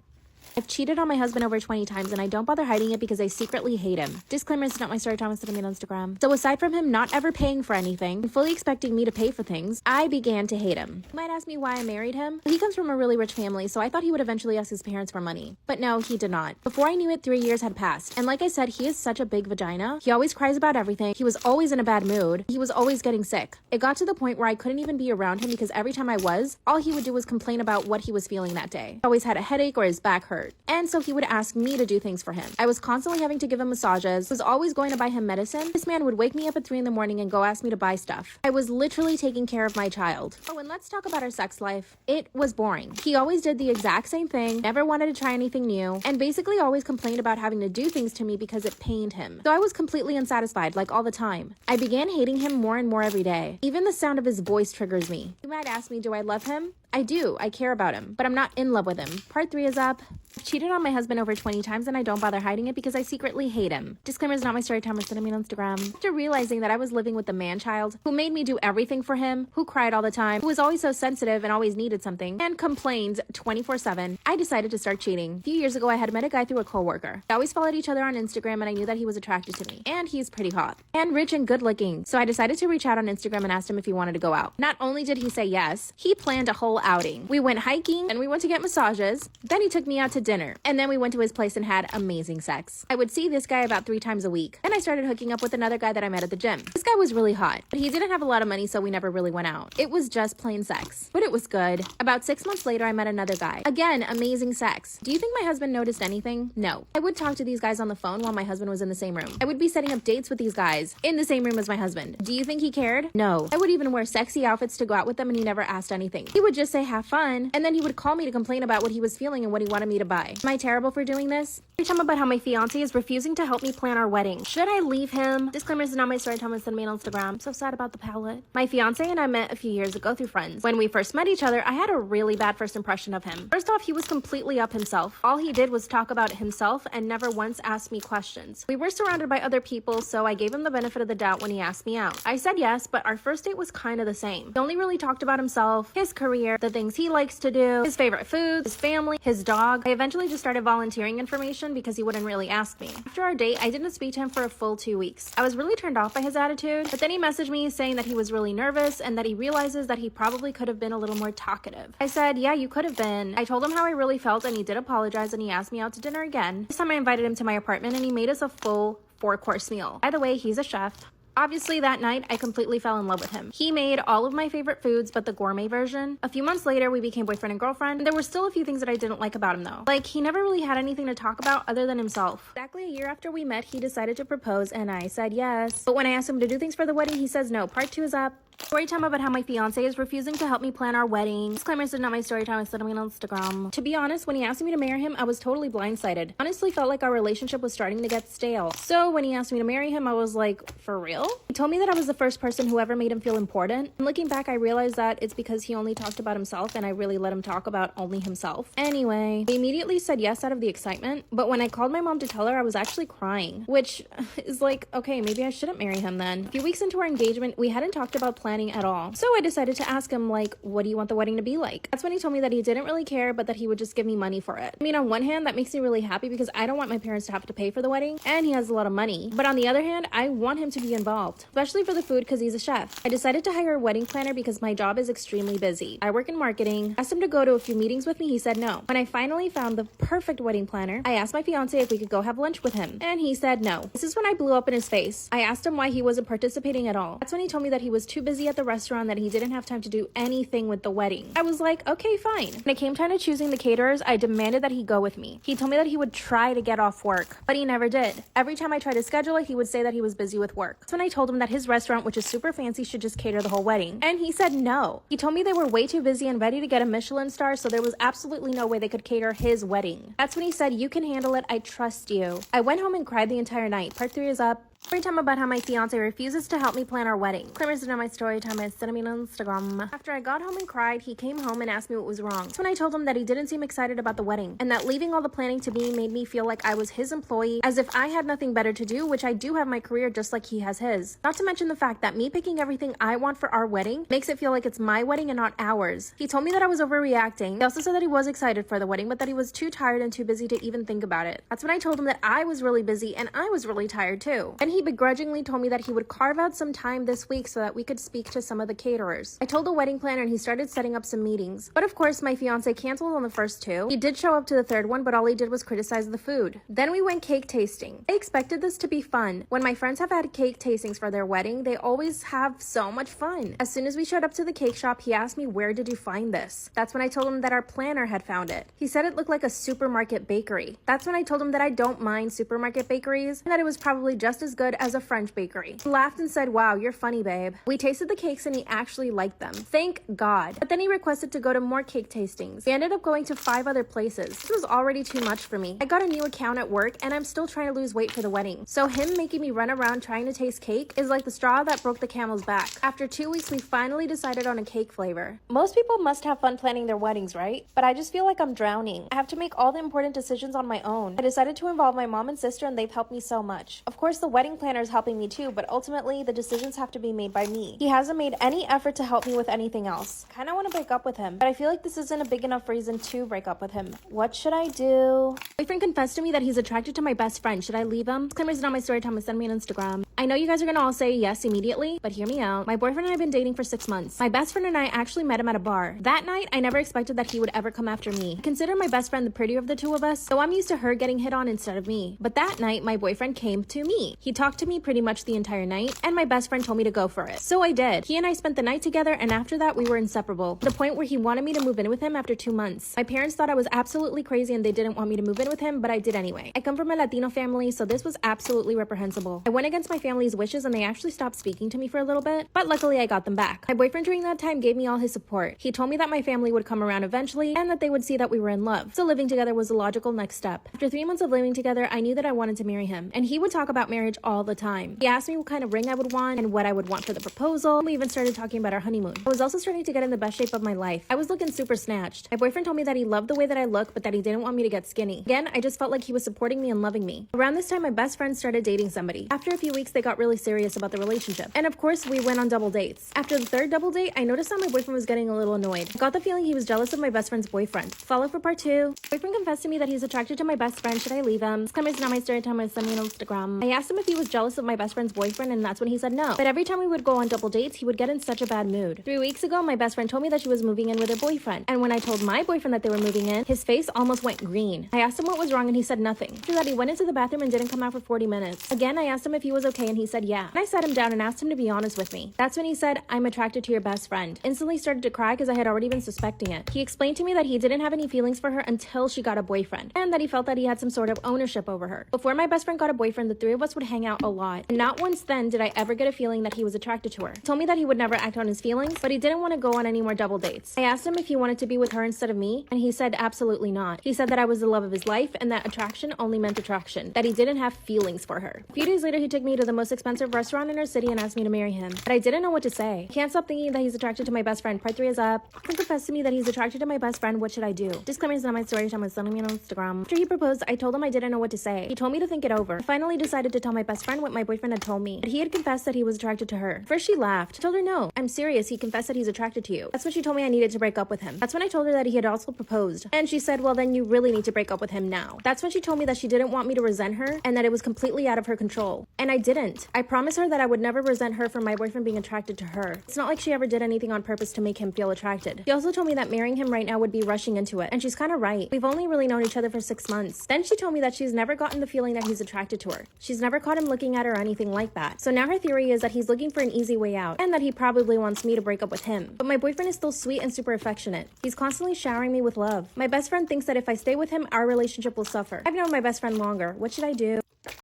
I've cheated on my husband over 20 times and I don't bother hiding it because I secretly hate him. Disclaimer, it's not my story time, it's sent me on Instagram. So aside from him not ever paying for anything and fully expecting me to pay for things, I began to hate him. You might ask me why I married him. He comes from a really rich family, so I thought he would eventually ask his parents for money. But no, he did not. Before I knew it, 3 years had passed. And like I said, he is such a big vagina. He always cries about everything. He was always in a bad mood. He was always getting sick. It got to the point where I couldn't even be around him because every time I was, all he would do was complain about what he was feeling that day. He always had a headache or his back hurt. And so he would ask me to do things for him. I was constantly having to give him massages, was always going to buy him medicine. This man would wake me up at 3 in the morning and go ask me to buy stuff. I was literally taking care of my child. Oh, and let's talk about our sex life. It was boring. He always did the exact same thing, never wanted to try anything new, and basically always complained about having to do things to me because it pained him. So I was completely unsatisfied, like all the time. I began hating him more and more every day. Even the sound of his voice triggers me. You might ask me, do I love him? I do. I care about him, but I'm not in love with him. Part 3 is up. I've cheated on my husband over 20 times and I don't bother hiding it because I secretly hate him. Disclaimer, is not my story time, it's sent me on Instagram. After realizing that I was living with a man-child who made me do everything for him, who cried all the time, who was always so sensitive and always needed something, and complained 24/7, I decided to start cheating. A few years ago, I had met a guy through a coworker. We always followed each other on Instagram and I knew that he was attracted to me. And he's pretty hot. And rich and good looking. So I decided to reach out on Instagram and asked him if he wanted to go out. Not only did he say yes, he planned a whole outing. We went hiking and we went to get massages. Then he took me out to dinner. And then we went to his place and had amazing sex. I would see this guy about 3 times a week. Then I started hooking up with another guy that I met at the gym. This guy was really hot, but he didn't have a lot of money, so we never really went out. It was just plain sex, but it was good. About 6 months later, I met another guy. Again, amazing sex. Do you think my husband noticed anything? No. I would talk to these guys on the phone while my husband was in the same room. I would be setting up dates with these guys in the same room as my husband. Do you think he cared? No. I would even wear sexy outfits to go out with them and he never asked anything. He would just just say have fun, and then he would call me to complain about what he was feeling and what he wanted me to buy. Am I terrible for doing this? Story time about how my fiance is refusing to help me plan our wedding. Should I leave him? Disclaimer, this is not my story time, it's sent me on Instagram. I'm so sad about the palette. My fiance and I met a few years ago through friends. When we first met each other, I had a really bad first impression of him. First off, he was completely up himself. All he did was talk about himself and never once asked me questions. We were surrounded by other people, so I gave him the benefit of the doubt when he asked me out. I said yes, but our first date was kind of the same. He only really talked about himself, his career, the things he likes to do, his favorite foods, his family, his dog. I eventually just started volunteering information because he wouldn't really ask me. After our date, I didn't speak to him for a full 2 weeks. I was really turned off by his attitude, but then he messaged me saying that he was really nervous and that he realizes that he probably could have been a little more talkative. I said, yeah, you could have been. I told him how I really felt and he did apologize and he asked me out to dinner again. This time I invited him to my apartment and he made us a full 4-course meal. By the way, he's a chef. Obviously, that night, I completely fell in love with him. He made all of my favorite foods, but the gourmet version. A few months later, we became boyfriend and girlfriend. There were still a few things that I didn't like about him, though. Like, he never really had anything to talk about other than himself. Exactly a year after we met, he decided to propose, and I said yes. But when I asked him to do things for the wedding, he says no. Part 2 is up. Story time about how my fiance is refusing to help me plan our wedding. Disclaimer, this is not my story time, I said I'm on Instagram. To be honest, when he asked me to marry him, I was totally blindsided. Honestly felt like our relationship was starting to get stale. So when he asked me to marry him, I was like, for real? He told me that I was the first person who ever made him feel important. And looking back, I realized that it's because he only talked about himself and I really let him talk about only himself. Anyway, we immediately said yes out of the excitement, but when I called my mom to tell her, I was actually crying, which is like, okay, maybe I shouldn't marry him then. A few weeks into our engagement, we hadn't talked about planning at all. So I decided to ask him, like, what do you want the wedding to be like? That's when he told me that he didn't really care, but that he would just give me money for it. I mean, on one hand, that makes me really happy because I don't want my parents to have to pay for the wedding, and he has a lot of money. But on the other hand, I want him to be involved, especially for the food because he's a chef. I decided to hire a wedding planner because my job is extremely busy. I work in marketing. Asked him to go to a few meetings with me, he said no. When I finally found the perfect wedding planner, I asked my fiance if we could go have lunch with him, and he said no. This is when I blew up in his face. I asked him why he wasn't participating at all. That's when he told me that he was too busy at the restaurant, that he didn't have time to do anything with the wedding. I was like, okay, fine. When it came time to choosing the caterers, I demanded that he go with me. He told me that he would try to get off work, but he never did. Every time I tried to schedule it, he would say that he was busy with work. That's when I told him that his restaurant, which is super fancy, should just cater the whole wedding. And he said no. He told me they were way too busy and ready to get a Michelin star, so there was absolutely no way they could cater his wedding. That's when he said, you can handle it, I trust you. I went home and cried the entire night. Part 3 is up. Story time about how my fiance refuses to help me plan our wedding. Claimers on my story time, I sent him on Instagram. After I got home and cried, he came home and asked me what was wrong. That's when I told him that he didn't seem excited about the wedding, and that leaving all the planning to me made me feel like I was his employee, as if I had nothing better to do, which I do have my career just like he has his. Not to mention the fact that me picking everything I want for our wedding makes it feel like it's my wedding and not ours. He told me that I was overreacting. He also said that he was excited for the wedding, but that he was too tired and too busy to even think about it. That's when I told him that I was really busy and I was really tired too. And he begrudgingly told me that he would carve out some time this week so that we could speak to some of the caterers. I told the wedding planner and he started setting up some meetings. But of course, my fiance canceled on the first 2. He did show up to the 3rd one, but all he did was criticize the food. Then we went cake tasting. I expected this to be fun. When my friends have had cake tastings for their wedding, they always have so much fun. As soon as we showed up to the cake shop, he asked me, where did you find this? That's when I told him that our planner had found it. He said it looked like a supermarket bakery. That's when I told him that I don't mind supermarket bakeries and that it was probably just as good as a French bakery. He laughed and said, wow, you're funny, babe. We tasted the cakes and he actually liked them. Thank God. But then he requested to go to more cake tastings. We ended up going to 5 other places. This was already too much for me. I got a new account at work and I'm still trying to lose weight for the wedding. So him making me run around trying to taste cake is like the straw that broke the camel's back. After 2 weeks, we finally decided on a cake flavor. Most people must have fun planning their weddings, right? But I just feel like I'm drowning. I have to make all the important decisions on my own. I decided to involve my mom and sister and they've helped me so much. Of course, the wedding planner is helping me too, but ultimately the decisions have to be made by me. He hasn't made any effort to help me with anything else. Kinda want to break up with him, but I feel like this isn't a big enough reason to break up with him. What should I do? My boyfriend confessed to me that he's attracted to my best friend. Should I leave him? Disclaimer, is not my story time, send me on Instagram. I know you guys are gonna all say yes immediately, but hear me out. My boyfriend and I have been dating for 6 months. My best friend and I actually met him at a bar. That night, I never expected that he would ever come after me. I consider my best friend the prettier of the 2 of us, so I'm used to her getting hit on instead of me. But that night, my boyfriend came to me. He talked to me pretty much the entire night, and my best friend told me to go for it. So I did. He and I spent the night together, and after that, we were inseparable. To the point where he wanted me to move in with him after 2 months. My parents thought I was absolutely crazy and they didn't want me to move in with him, but I did anyway. I come from a Latino family, so this was absolutely reprehensible. I went against my family family's wishes and they actually stopped speaking to me for a little bit, but luckily I got them back. My boyfriend during that time gave me all his support. He told me that my family would come around eventually and that they would see that we were in love. So living together was a logical next step. After 3 months of living together, I knew that I wanted to marry him, and he would talk about marriage all the time. He asked me what kind of ring I would want and what I would want for the proposal. We even started talking about our honeymoon. I was also starting to get in the best shape of my life. I was looking super snatched. My boyfriend told me that he loved the way that I look, but that he didn't want me to get skinny. Again, I just felt like he was supporting me and loving me. Around this time, my best friend started dating somebody. After a few weeks, they got really serious about the relationship. And of course, we went on double dates. After the third double date, I noticed that my boyfriend was getting a little annoyed. I got the feeling he was jealous of my best friend's boyfriend. Follow for part 2. My boyfriend confessed to me that he's attracted to my best friend. Should I leave him? This is not my story time. I sent me on Instagram. I asked him if he was jealous of my best friend's boyfriend, and that's when he said no. But every time we would go on double dates, he would get in such a bad mood. 3 weeks ago, my best friend told me that she was moving in with her boyfriend. And when I told my boyfriend that they were moving in, his face almost went green. I asked him what was wrong and he said nothing. After that, he went into the bathroom and didn't come out for 40 minutes. Again, I asked him if he was okay and he said yeah. And I sat him down and asked him to be honest with me. That's when he said, I'm attracted to your best friend. Instantly started to cry because I had already been suspecting it. He explained to me that he didn't have any feelings for her until she got a boyfriend, and that he felt that he had some sort of ownership over her. Before my best friend got a boyfriend, the 3 of us would hang out a lot. And not once then did I ever get a feeling that he was attracted to her. He told me that he would never act on his feelings, but he didn't want to go on any more double dates. I asked him if he wanted to be with her instead of me, and he said absolutely not. He said that I was the love of his life and that attraction only meant attraction, that he didn't have feelings for her. A few days later, he took me to the most expensive restaurant in our city and asked me to marry him. But I didn't know what to say. I can't stop thinking that he's attracted to my best friend. Part 3 is up. He confessed to me that he's attracted to my best friend. What should I do? Disclaimer is not my story time. It's sending me on Instagram. After he proposed, I told him I didn't know what to say. He told me to think it over. I finally decided to tell my best friend what my boyfriend had told me. That he had confessed that he was attracted to her. First, she laughed. I told her no. I'm serious. He confessed that he's attracted to you. That's when she told me I needed to break up with him. That's when I told her that he had also proposed. And she said, well, then you really need to break up with him now. That's when she told me that she didn't want me to resent her and that it was completely out of her control. And I didn't. I promised her that I would never resent her for my boyfriend being attracted to her. It's not like she ever did anything on purpose to make him feel attracted. She also told me that marrying him right now would be rushing into it. And she's kind of right. We've only really known each other for 6 months. Then she told me that she's never gotten the feeling that he's attracted to her. She's never caught him looking at her or anything like that. So now her theory is that he's looking for an easy way out and that he probably wants me to break up with him. But my boyfriend is still sweet and super affectionate. He's constantly showering me with love. My best friend thinks that if I stay with him, our relationship will suffer. I've known my best friend longer. What should I do?